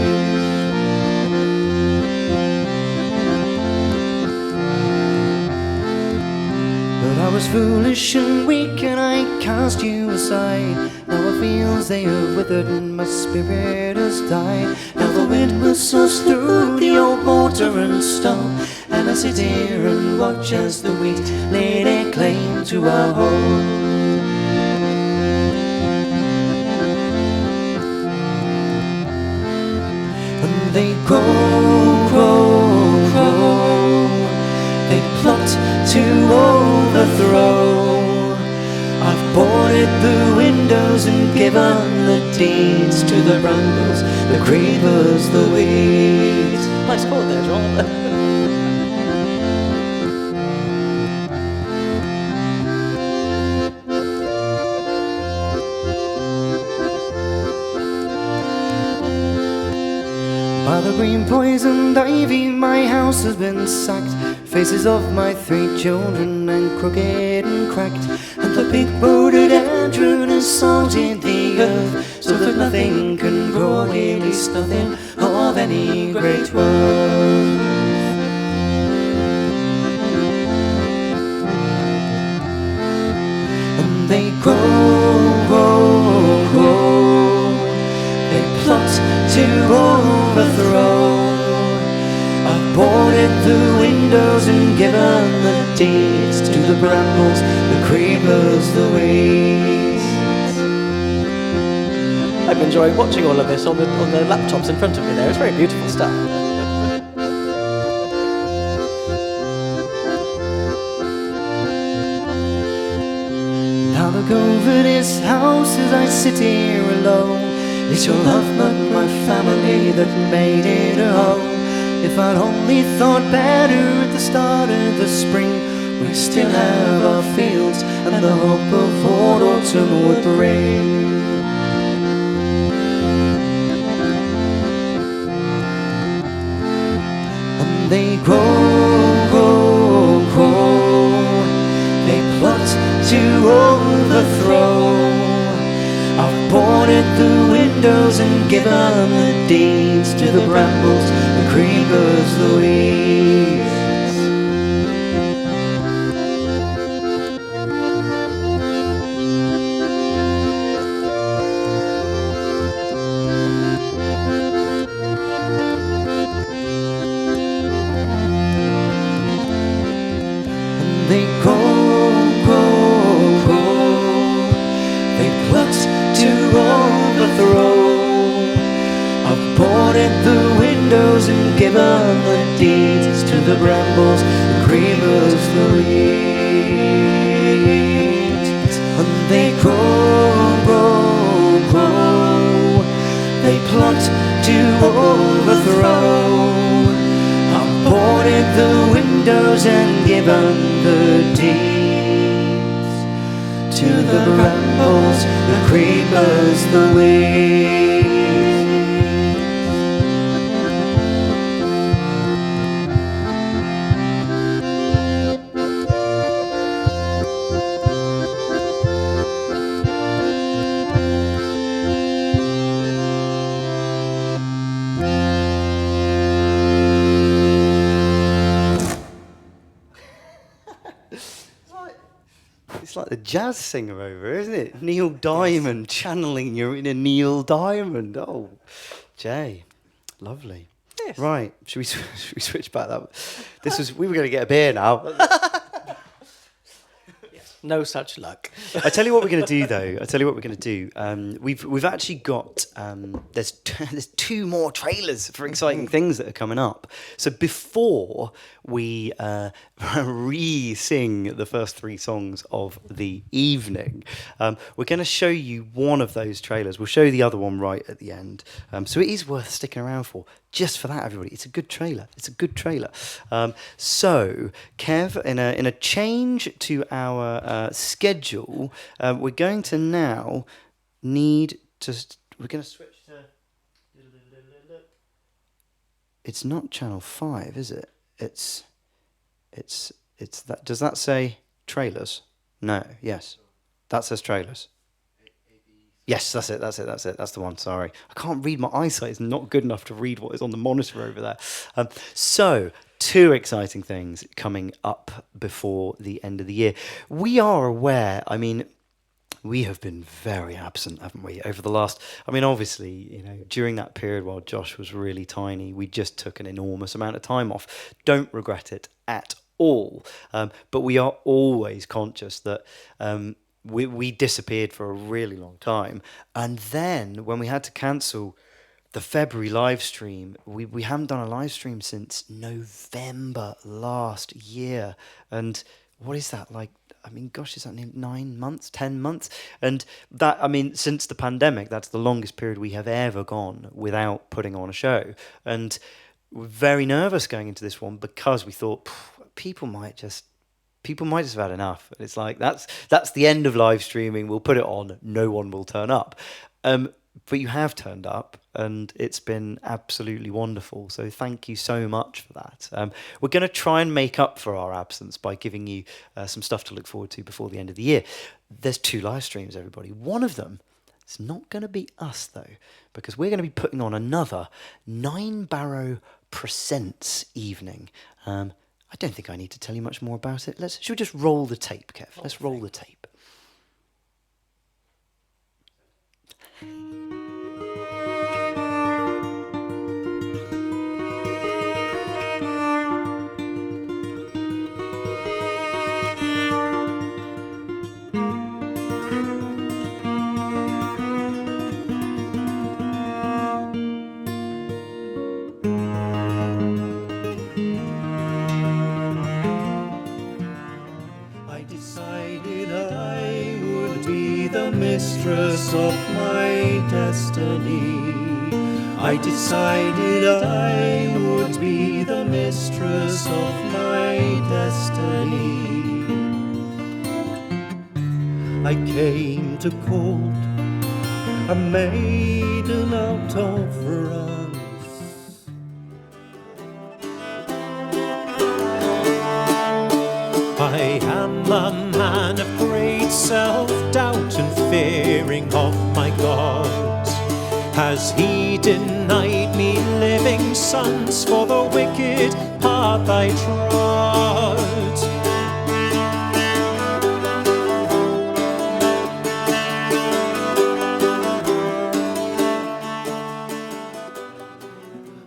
But I was foolish and weak and I cast you aside. Now our fields they have withered and my spirit has died. Now the wind whistles through the old mortar and stone, and I sit here and watch as the wheat lay their claim to our home. And they grow, grow, grow. They plot to overthrow. I've boarded the windows and given the deeds to the brambles, the creepers, the weeds. Nice chord there, John. By the green poisoned ivy my house has been sacked. Faces of my 3 children and crooked and cracked. And the big-booted Andrew has salted the earth, so that nothing can grow, at least nothing of any great worth. And they grow, grow, grow. They plot to overthrow. I've boarded the windows and given the deeds to the brambles, the creepers, the weeds. I'm enjoying watching all of this on the laptops in front of me there. It's very beautiful stuff. Now look over this house as I sit here alone. It's your love, not my family, that made it a home. If I'd only thought better at the start of the spring, we still have our fields and the hope of what autumn would bring. And they grow, grow, grow. They plot to overthrow. I've boarded the windows and given the deeds to the brambles, the creepers, the weeds. they grow. They plot to overthrow. Boarded the windows and given the deeds to the brambles, the creepers, the weeds. And they grow. They plot to overthrow. Boarded the windows and given the deeds to the brambles, the creepers, the weeds. It's like the jazz singer over, isn't it? Neil Diamond, channeling your inner Neil Diamond. Oh, Jay, lovely. Yes. Right, should we switch back? We were going to get a beer now. No such luck. I tell you what we're going to do, though. We've actually got there's two more trailers for exciting things that are coming up. So before we re-sing the first 3 songs of the evening, we're going to show you one of those trailers. We'll show you the other one right at the end. So it is worth sticking around for. Just for that, everybody. It's a good trailer. So, Kev, in a change to our schedule, we're going to now need to. We're going to switch to. It's not channel 5, is it? It's that. Does that say trailers? No. Yes, that says trailers. Yes, that's it. That's the one. Sorry. I can't read. My eyesight is not good enough to read what is on the monitor over there. So, 2 exciting things coming up before the end of the year. We are aware, we have been very absent, haven't we, over the last... obviously, during that period while Josh was really tiny, we just took an enormous amount of time off. Don't regret it at all. But we are always conscious that... We disappeared for a really long time, and then when we had to cancel the February live stream, we haven't done a live stream since November last year. And what is that like? Is that 9 months, 10 months? And that, since the pandemic, that's the longest period we have ever gone without putting on a show. And we're very nervous going into this one because we thought people might just have had enough. It's like, that's the end of live streaming. We'll put it on. No one will turn up. But you have turned up, and it's been absolutely wonderful. So thank you so much for that. We're going to try and make up for our absence by giving you some stuff to look forward to before the end of the year. There's 2 live streams, everybody. One of them is not going to be us, though, because we're going to be putting on another 9 Barrow Presents evening. I don't think I need to tell you much more about it. Should we just roll the tape, Kev? Let's roll the tape. Mistress of my destiny. I decided I would be the mistress of my destiny. I came to court a maiden out of France. I am a man of great self-doubt and fearing of my God. Has he denied me living sons for the wicked path I trod?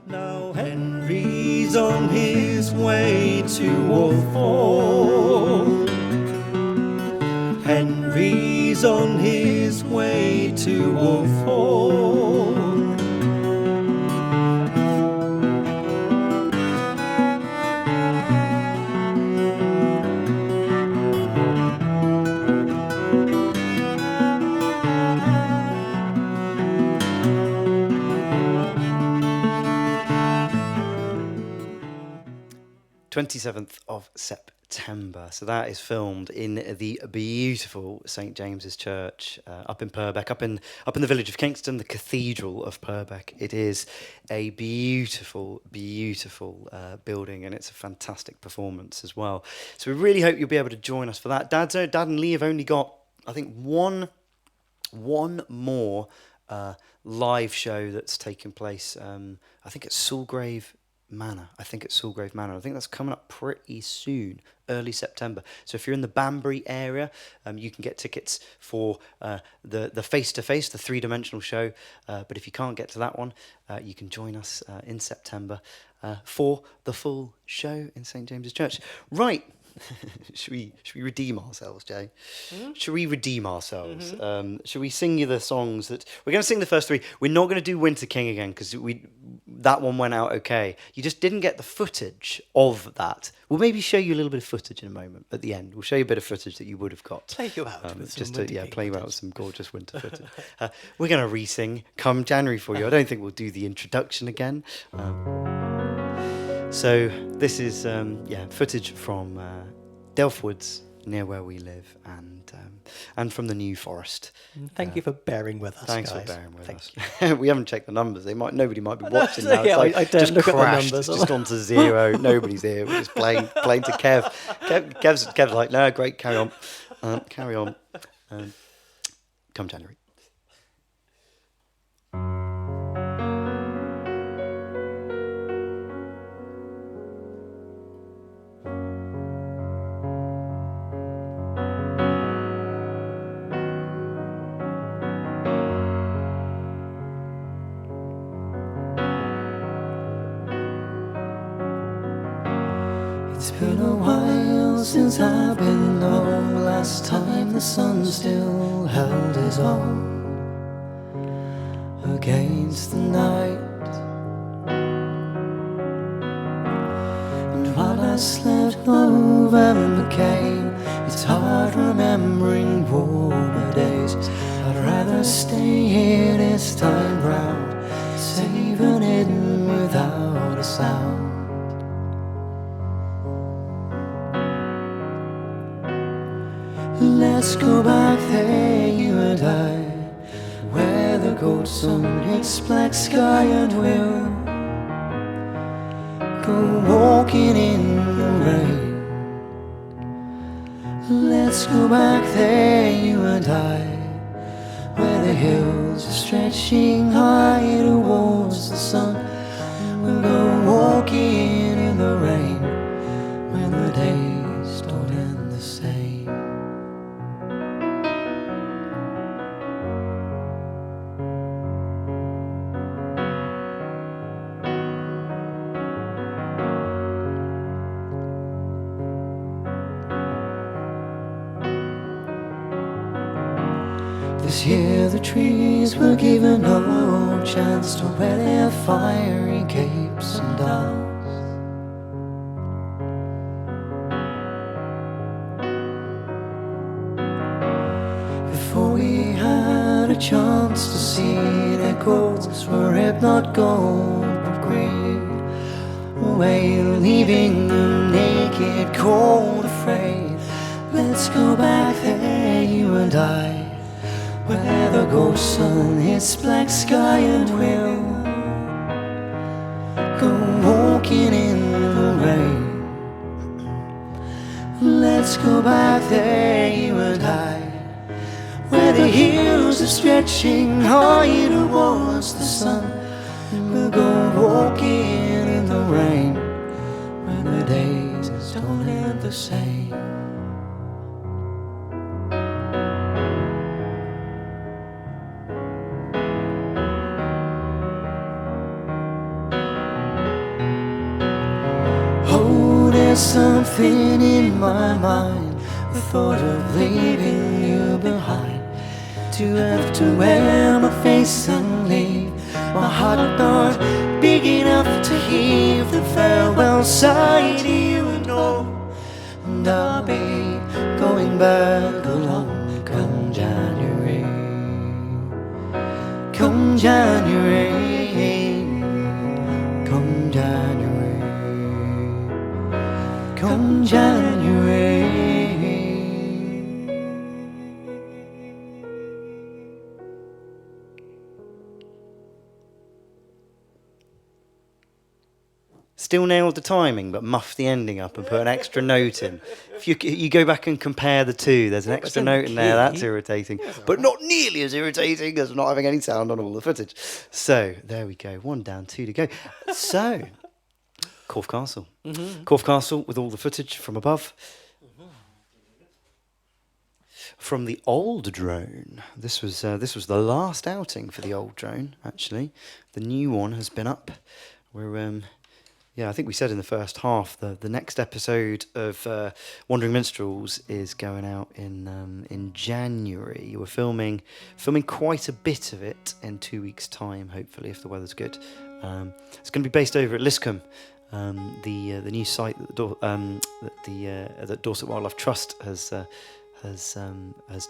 Now Henry's on his way to a fall. he's on his way to a fall. 27th of September. So that is filmed in the beautiful St James's Church up in Purbeck, up in the village of Kingston, the Cathedral of Purbeck. It is a beautiful, beautiful building, and it's a fantastic performance as well. So we really hope you'll be able to join us for that. Dad and Lee have only got, I think, one more live show that's taking place. I think it's Sulgrave Manor. I think that's coming up pretty soon, early September. So if you're in the Banbury area, you can get tickets for the face-to-face, the three-dimensional show. But if you can't get to that one, you can join us in September for the full show in St James's Church. Right. Should we redeem ourselves, Jay? Should we redeem ourselves? Should we sing you the songs that we're going to sing? The first three. We're not going to do Winter King again because that one went out okay. You just didn't get the footage of that. We'll maybe show you a little bit of footage in a moment at the end. We'll show you a bit of footage that you would have got. Play you out with some just to Winter King play you out footage. with some gorgeous winter footage. We're going to re-sing Come January for you. I don't think we'll do the introduction again. So this is footage from Delft Woods, near where we live, and from the New Forest. Thank you for bearing with us, Thanks guys. for bearing with Thank us. We haven't checked the numbers. Nobody might be watching now. It's Yeah, like I don't just look at the crashed. numbers. It's just gone to zero. Nobody's here. We're just playing to Kev. Kev's like, no, great, carry on. Carry on. Come January. It's been a while since I've been home. Last time the sun still held his own against the night. And while I slept, November came. It's hard remembering warmer days. I'd rather stay here this time round, saving it without a sound. Let's go back there, you and I, where the gold sun hits black sky, and we'll go walking in the rain. Let's go back there, you and I, where the hills are stretching high towards the sun. We'll go walking in the rain when the days don't end the same. This year the trees were given no chance to wear their fiery capes and dolls. Before we had a chance to see their coats were if not gold but green, away leaving them naked, cold, afraid. Let's go back there, you and I, where the ghost sun hits black sky, and we'll go walking in the rain. Let's go back there, you and I, where the hills are stretching high towards the sun. We'll go walking in the rain when the days don't end the same. There's something in my mind, the thought of leaving you behind. have to wear my face and leave my heart not big enough to heave the farewell sigh to you and all. And I'll be going back along come January. Come January. Come January. Come January. Still nailed the timing, but muffed the ending up and put an extra note in. If you go back and compare the two, there's an extra note in there. That's irritating, but not nearly as irritating as not having any sound on all the footage. So there we go. 1 down, 2 to go. So Corfe Castle, Corfe Castle with all the footage from above. From the old drone. This was the last outing for the old drone. Actually, the new one has been up. We're yeah, I think we said in the first half the next episode of Wandering Minstrels is going out in January. We're filming quite a bit of it in 2 weeks' time, hopefully, if the weather's good. It's going to be based over at Liscombe, the new site that Dorset Wildlife Trust has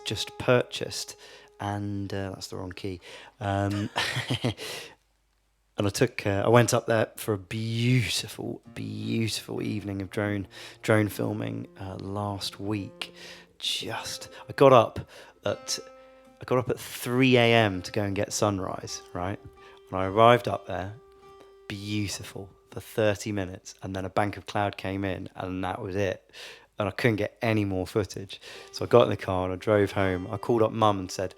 just purchased, and that's the wrong key. And I went up there for a beautiful, beautiful evening of drone filming last week. I got up at 3 a.m. to go and get sunrise, right? And I arrived up there, beautiful, for 30 minutes, and then a bank of cloud came in, and that was it. And I couldn't get any more footage. So I got in the car and I drove home. I called up Mum and said,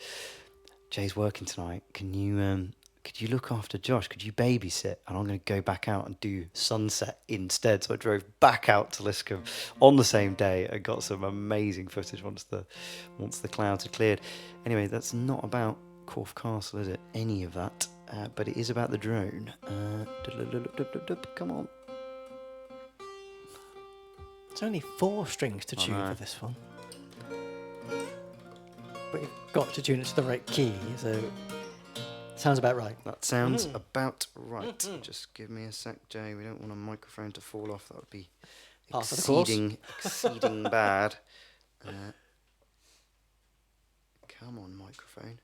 Jay's working tonight. Could you look after Josh? Could you babysit? And I'm going to go back out and do sunset instead. So I drove back out to Liscombe on the same day and got some amazing footage once the clouds had cleared. Anyway, that's not about Corfe Castle, is it? Any of that. But it is about the drone. Come on. It's only 4 strings to tune for this one. But you've got to tune it to the right key, so... Sounds about right. That sounds about right. Just give me a sec, Jay. We don't want a microphone to fall off. That would be exceeding bad. Come on, microphone.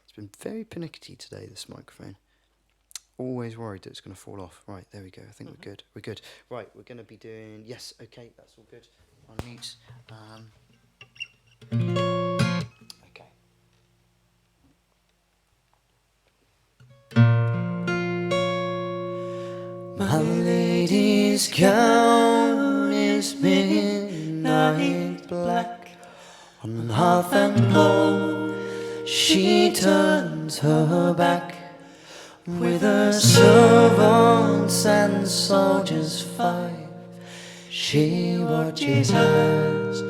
It's been very pernickety today, this microphone. Always worried that it's going to fall off. Right, there we go. I think we're good. We're good. Right, we're going to be doing... Yes, okay, that's all good. Unmute. Okay. My lady's gown is midnight black. On hearth and home she turns her back. With her servants and soldiers 5, she watches as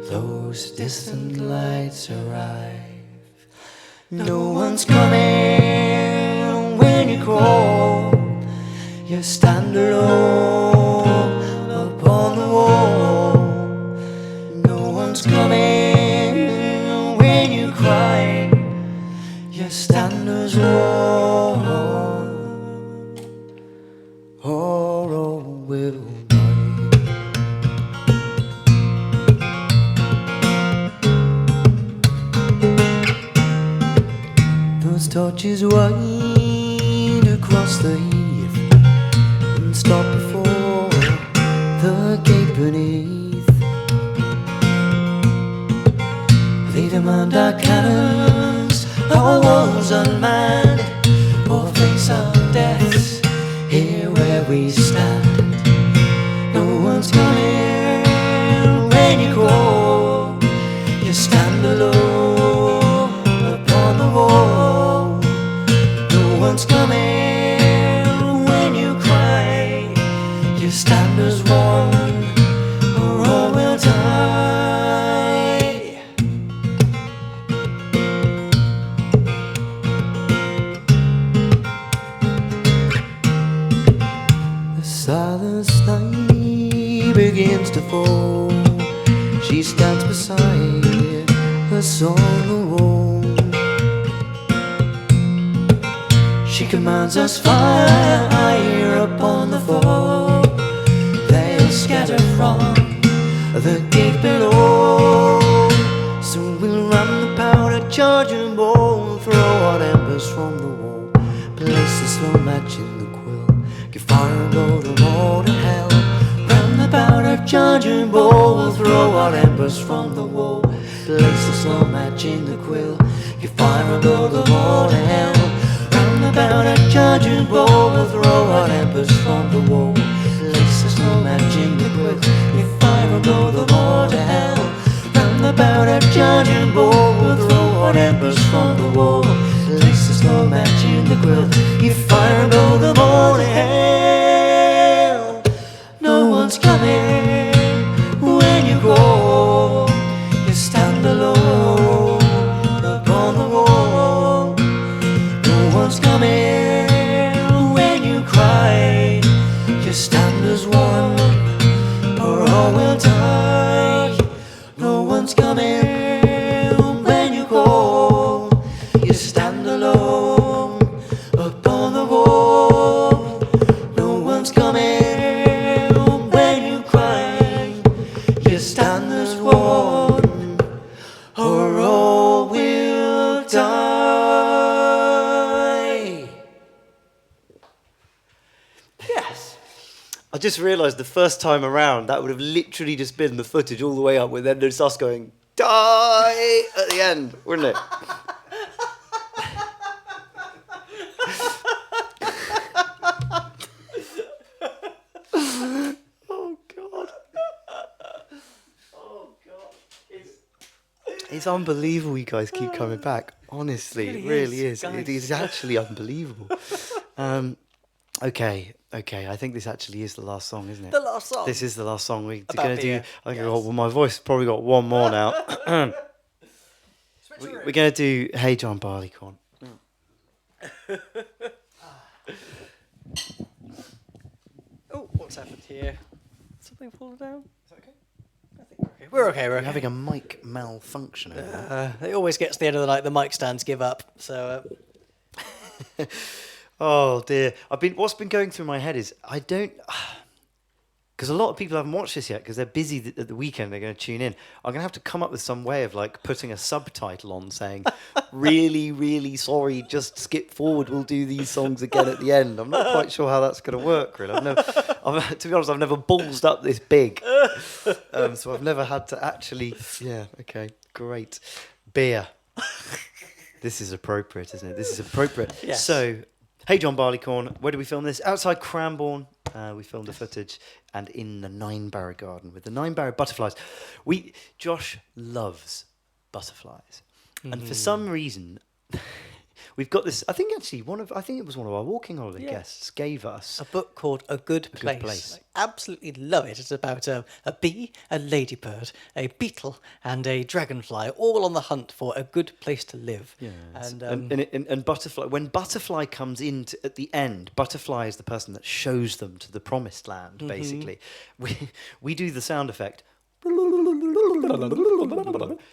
those distant lights arrive. No one's coming when you call. You stand alone upon the wall. No one's coming when you cry. You stand as wall. Or will those torches wind across the heath and stop before the gate beneath. They demand our cannons, our walls unmanned, or face our deaths here where we stand. No one's coming when you call. You stand alone upon the wall. No one's coming when you cry. You stand as one, or all will die. The silence night begins to fall. She stands beside us on the wall. She commands us fire upon the foe. They'll scatter from the gate below. So we'll ram the powder, charge and bowl, throw out embers from the wall, place the slow match in the quill, give fire and go them all to hell. Ram the powder, charge and bowl, throw out embers from the wall, place the slow match in the quill, give fire and go them all to hell. Ram the powder, charge and bowl, throw out embers from the wall, place the slow match in the quill, give fire and go them all to hell. Ram the powder, charge and bowl, throw out embers from the wall, place the slow match in the quill, give fire and go them all to hell. No one's coming when you go, you stand alone upon the wall. No one's coming when you cry, you stand as one, or all will die. No one's coming when you go, you stand alone upon the wall. No one's coming when you cry, you stand as one, or all will die. Yes. I just realised the first time around that would have literally just been the footage all the way up with then there's us going die at the end, wouldn't it? Oh God. Oh God. It's unbelievable you guys keep coming back. Honestly, it really is. guys. It is actually unbelievable. Okay. I think this actually is the last song, isn't it? The last song. This is the last song. We're About going to do. beer, I think yes. well, my voice probably got one more now. We're going to do "Hey John Barleycorn." Oh, what's happened here? Something fallen down? Is that okay? I think we're okay. We're okay. We're having a mic malfunction over there. It always gets to the end of the night, the mic stands give up. So, Oh dear. What's been going through my head is I don't, because a lot of people haven't watched this yet because they're busy at the weekend. They're going to tune in. I'm going to have to come up with some way of like putting a subtitle on saying, "Really, really sorry. Just skip forward. We'll do these songs again at the end." I'm not quite sure how that's going to work. Really, to be honest, I've never ballsed up this big, so I've never had to actually. Yeah. Okay. Great. Beer. This is appropriate, isn't it? This is appropriate. Yes. So. Hey John Barleycorn, where did we film this? Outside Cranbourne. We filmed the footage and in the 9-barrow garden with the 9-barrow butterflies. Josh loves butterflies. And for some reason, we've got this, I think it was one of our walking holiday guests gave us a book called A Good Place. I absolutely love it. It's about a bee, a ladybird, a beetle, and a dragonfly, all on the hunt for a good place to live. Yes. And, And Butterfly, when Butterfly comes in at the end, Butterfly is the person that shows them to the promised land, basically. We do the sound effect.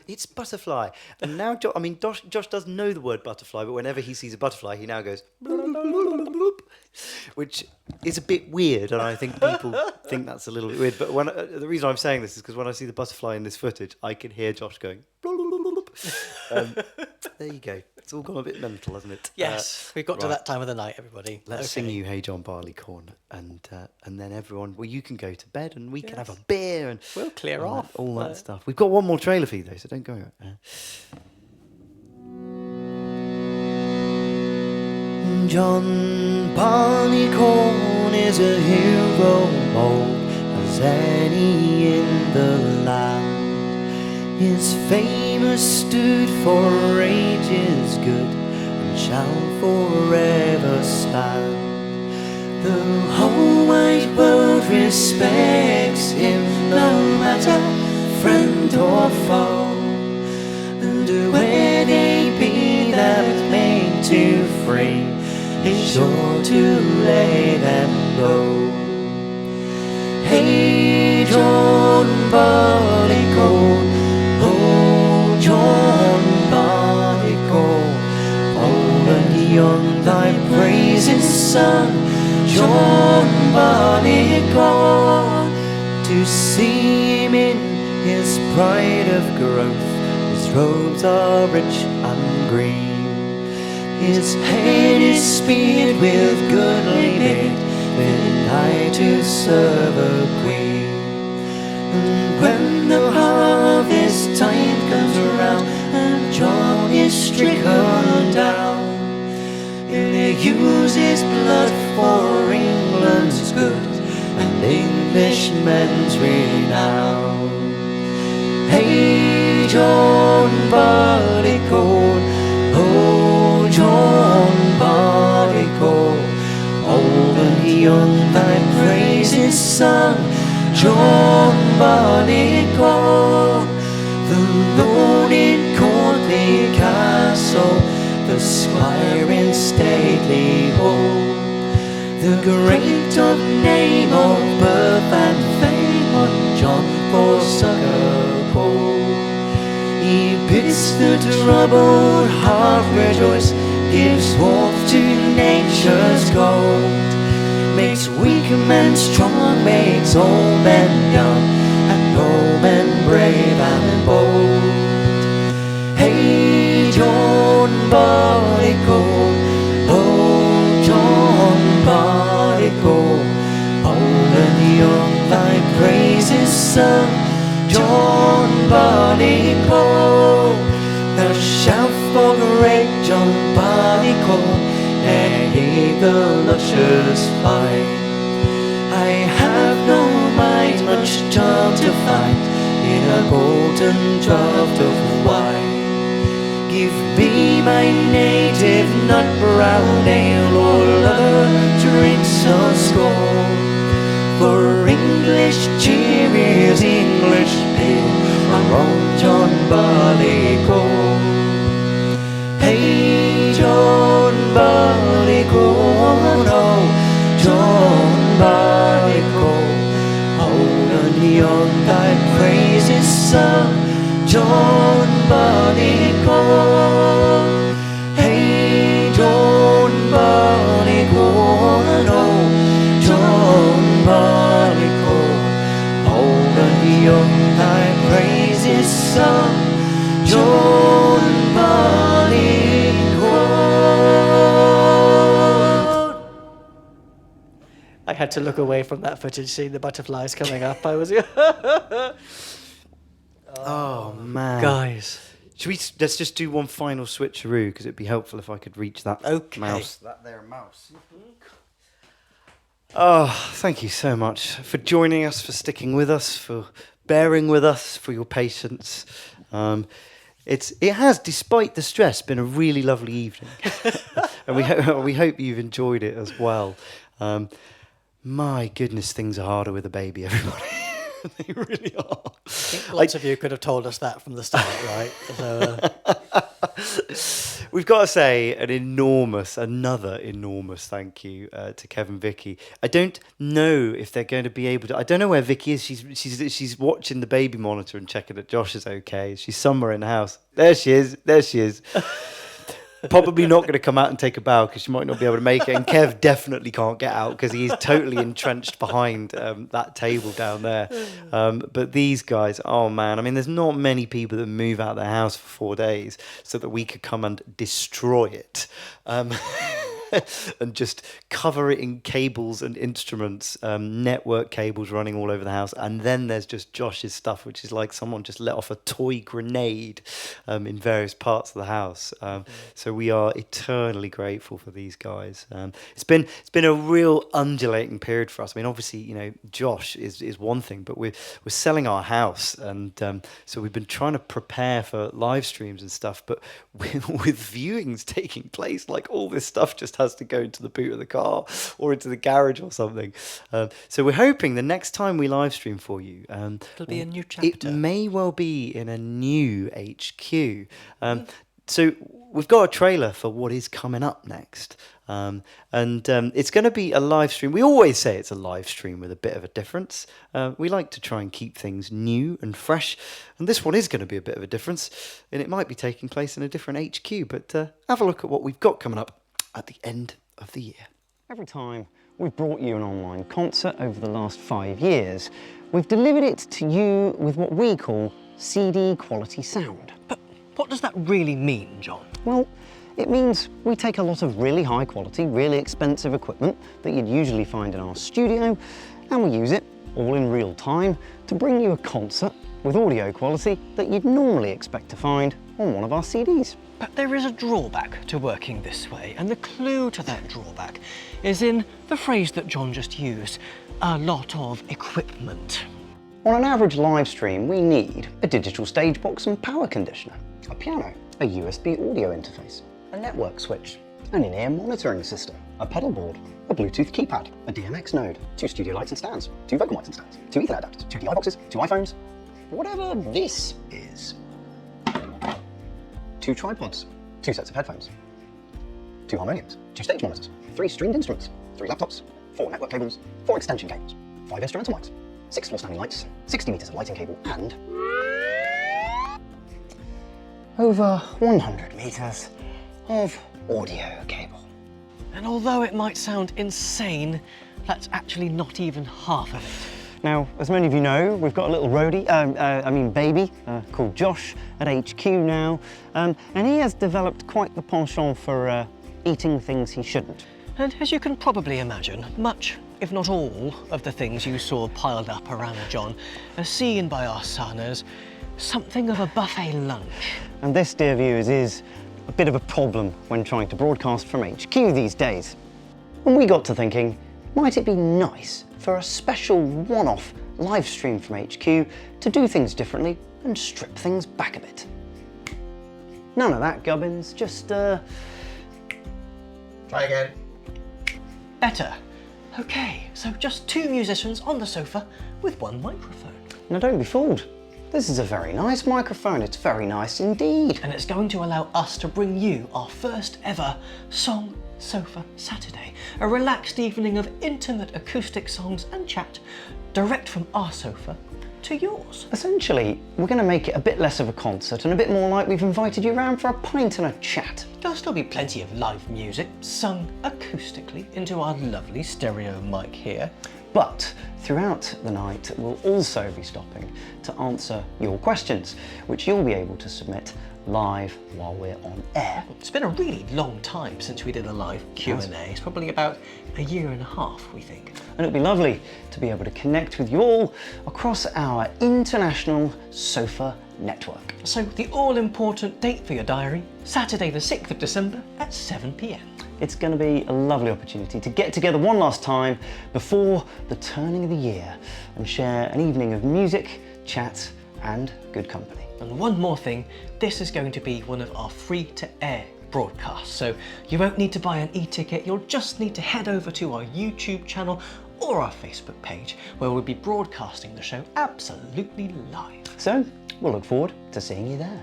It's butterfly. And now, Josh does know the word butterfly, but whenever he sees a butterfly, he now goes, which is a bit weird, and I think people think that's a little bit weird. But the reason I'm saying this is because when I see the butterfly in this footage, I can hear Josh going. There you go. It's all gone a bit mental, hasn't it? yes, we've got to right. that time of the night, everybody. Let's sing you "Hey John Barleycorn," and then everyone. Well, you can go to bed, and we can have a beer, and We'll clear off. all that stuff. We've got one more trailer for you though, so don't go. John Barleycorn is a hero old as any in the land. His famous stood for ages good and shall forever stand. The whole wide world respects him, no matter friend or foe. And when a bee that's made to free is sure to lay them low. Hey John Barleycorn, oh John Barleycorn, old and young thy praise son, John Barleycorn. To see him in his pride of growth, his robes are rich and green. His head is speared with goodly bit, fit nigh to serve a queen. And when the harvest time comes around and John is stricken down, he'll use his blood for England's good and Englishmen renown. Hey, John Barleycorn, oh, John Barleycorn, old and young thy praises sung, John Barleycorn. The lord in courtly castle, the squire in stately hall, the great of name, of birth and fame, on John for succour call. He bids the troubled heart rejoice, gives warmth to nature's gold, makes weak men strong, makes old men young, and all men brave and bold. Hey, John Barleycorn, oh, John Barleycorn, old and young thy praises sung, John Barleycorn. Thou shalt for great John Barleycorn ere he the luscious fight. I have no mind much charm to find in a golden draught of wine. Give me my native nut brown ale, or other drinks of scorn. For English cheer is English beer, our own John Barleycorn. Hey, John Barleycorn, oh, John Barleycorn, old and young thy praises sung, John Barleycorn. Hey, John Barleycorn, oh, John Barleycorn, old and young thy praises sung, John Barleycorn. I had to look away from that footage, seeing the butterflies coming up. I was... Oh, man. Guys. Should we? Let's just do one final switcheroo, because it'd be helpful if I could reach that Okay. mouse. That there mouse. Oh, thank you so much for joining us, for sticking with us, for bearing with us, for your patience. It has, despite the stress, been a really lovely evening, and we hope you've enjoyed it as well. My goodness, things are harder with a baby, everybody. They really are. I think lots of you could have told us that from the start, right? So, we've got to say another enormous thank you to Kevin, Vicky. I don't know if they're going to be able to. I don't know where Vicky is. She's watching the baby monitor and checking that Josh is okay. She's somewhere in the house. There she is. Probably not going to come out and take a bow, because she might not be able to make it. And Kev definitely can't get out, because he's totally entrenched behind that table down there. But these guys, oh man, I mean, there's not many people that move out of their house for 4 days so that we could come and destroy it. And just cover it in cables and instruments, network cables running all over the house. And then there's just Josh's stuff, which is like someone just let off a toy grenade in various parts of the house. So we are eternally grateful for these guys. It's been a real undulating period for us. I mean, obviously, you know, Josh is one thing, but we're selling our house, and so we've been trying to prepare for live streams and stuff. But with viewings taking place, like, all this stuff just has to go into the boot of the car or into the garage or something. So we're hoping the next time we live stream for you, it'll be a new chapter. It may well be in a new HQ. So we've got a trailer for what is coming up next. And it's going to be a live stream. We always say it's a live stream with a bit of a difference. We like to try and keep things new and fresh. And this one is going to be a bit of a difference. And it might be taking place in a different HQ. But have a look at what we've got coming up at the end of the year. Every time we've brought you an online concert over the last 5 years, we've delivered it to you with what we call CD quality sound. But what does that really mean, John? Well, it means we take a lot of really high quality, really expensive equipment that you'd usually find in our studio, and we use it all in real time to bring you a concert with audio quality that you'd normally expect to find on one of our CDs. But there is a drawback to working this way, and the clue to that drawback is in the phrase that John just used, a lot of equipment. On an average live stream, we need a digital stage box and power conditioner, a piano, a USB audio interface, a network switch, an in-ear monitoring system, a pedal board, a Bluetooth keypad, a DMX node, 2 studio lights and stands, 2 vocal mics and stands, 2 Ethernet adapters, 2 DI boxes, 2 iPhones, whatever this is. 2 tripods, 2 sets of headphones, 2 harmoniums, 2 stage monitors, 3 stringed instruments, 3 laptops, 4 network cables, 4 extension cables, 5 instrumental mics, 6 floor standing lights, 60 meters of lighting cable, and over 100 meters of audio cable. And although it might sound insane, that's actually not even half of it. Now, as many of you know, we've got a little baby called Josh at HQ now, and he has developed quite the penchant for eating things he shouldn't. And as you can probably imagine, much, if not all, of the things you saw piled up around John are seen by our son as something of a buffet lunch. And this, dear viewers, is a bit of a problem when trying to broadcast from HQ these days. And we got to thinking, might it be nice for a special one-off live stream from HQ to do things differently and strip things back a bit? None of that, Gubbins, just Try again. Better. Okay, so just 2 musicians on the sofa with 1 microphone. Now don't be fooled. This is a very nice microphone, it's very nice indeed. And it's going to allow us to bring you our first ever Song Sofa Saturday, a relaxed evening of intimate acoustic songs and chat direct from our sofa to yours. Essentially, we're going to make it a bit less of a concert and a bit more like we've invited you round for a pint and a chat. There'll still be plenty of live music sung acoustically into our lovely stereo mic here. But throughout the night, we'll also be stopping to answer your questions, which you'll be able to submit live while we're on air. It's been a really long time since we did a live Q&A. It's probably about a year and a half, we think. And it'll be lovely to be able to connect with you all across our international sofa network. So the all-important date for your diary, Saturday the 6th of December at 7 p.m. It's going to be a lovely opportunity to get together one last time before the turning of the year and share an evening of music, chat and good company. And one more thing, this is going to be one of our free-to-air broadcasts, so you won't need to buy an e-ticket, you'll just need to head over to our YouTube channel or our Facebook page, where we'll be broadcasting the show absolutely live. So, we'll look forward to seeing you there.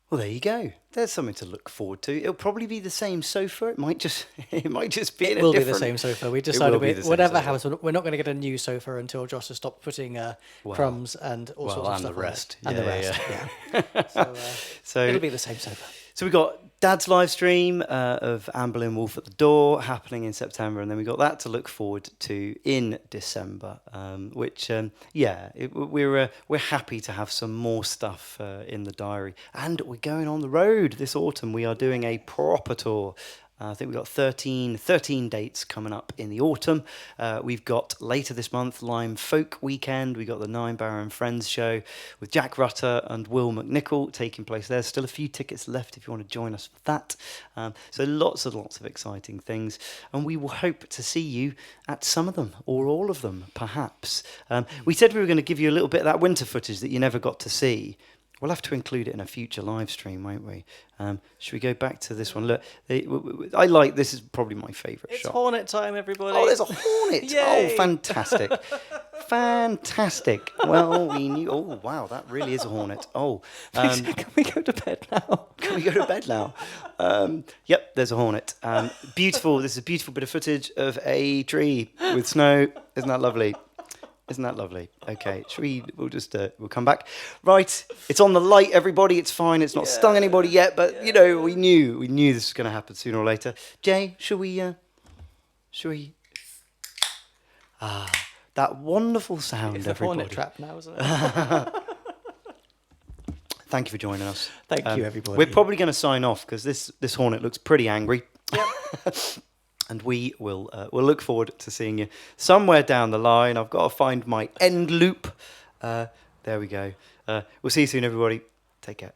Well, there you go. There's something to look forward to. It'll probably be the same sofa. It might just be It in a will different... be the same sofa. We decided be the same whatever sofa. happens, we're not going to get a new sofa until Josh has stopped putting crumbs and all sorts of and stuff the rest. on it. And the rest, yeah. So, So it'll be the same sofa. So we got Dad's live stream of Amberlin Wolf at the Door happening in September, and then we got that to look forward to in December. We're happy to have some more stuff in the diary, and we're going on the road this autumn. We are doing a proper tour. I think we've got 13 dates coming up in the autumn. We've got later this month Lyme Folk Weekend. We've got the Nine Barrow and Friends show with Jack Rutter and Will McNichol taking place there. Still a few tickets left if you want to join us for that. So lots of exciting things. And we will hope to see you at some of them or all of them, perhaps. We said we were going to give you a little bit of that winter footage that you never got to see. We'll have to include it in a future live stream, won't we? Should we go back to this one? Look, I like this. Is probably my favourite shot. It's Hornet time, everybody. Oh, there's a hornet! Yay. Oh, fantastic, fantastic. Well, we knew. Oh, wow, that really is a hornet. Oh, Can we go to bed now? can we go to bed now? Yep, there's a hornet. Beautiful. This is a beautiful bit of footage of a tree with snow. Isn't that lovely? Isn't that lovely? Okay, we'll just, we'll come back. Right, it's on the light, everybody. It's fine. It's not stung anybody yet, but, you know, we knew this was going to happen sooner or later. Jay, should we, that wonderful sound, It's the everybody. hornet trap now, isn't it? Thank you for joining us. Thank you, everybody. We're probably going to sign off because this hornet looks pretty angry. Yep. And we'll look forward to seeing you somewhere down the line. I've got to find my end loop. There we go. We'll see you soon, everybody. Take care.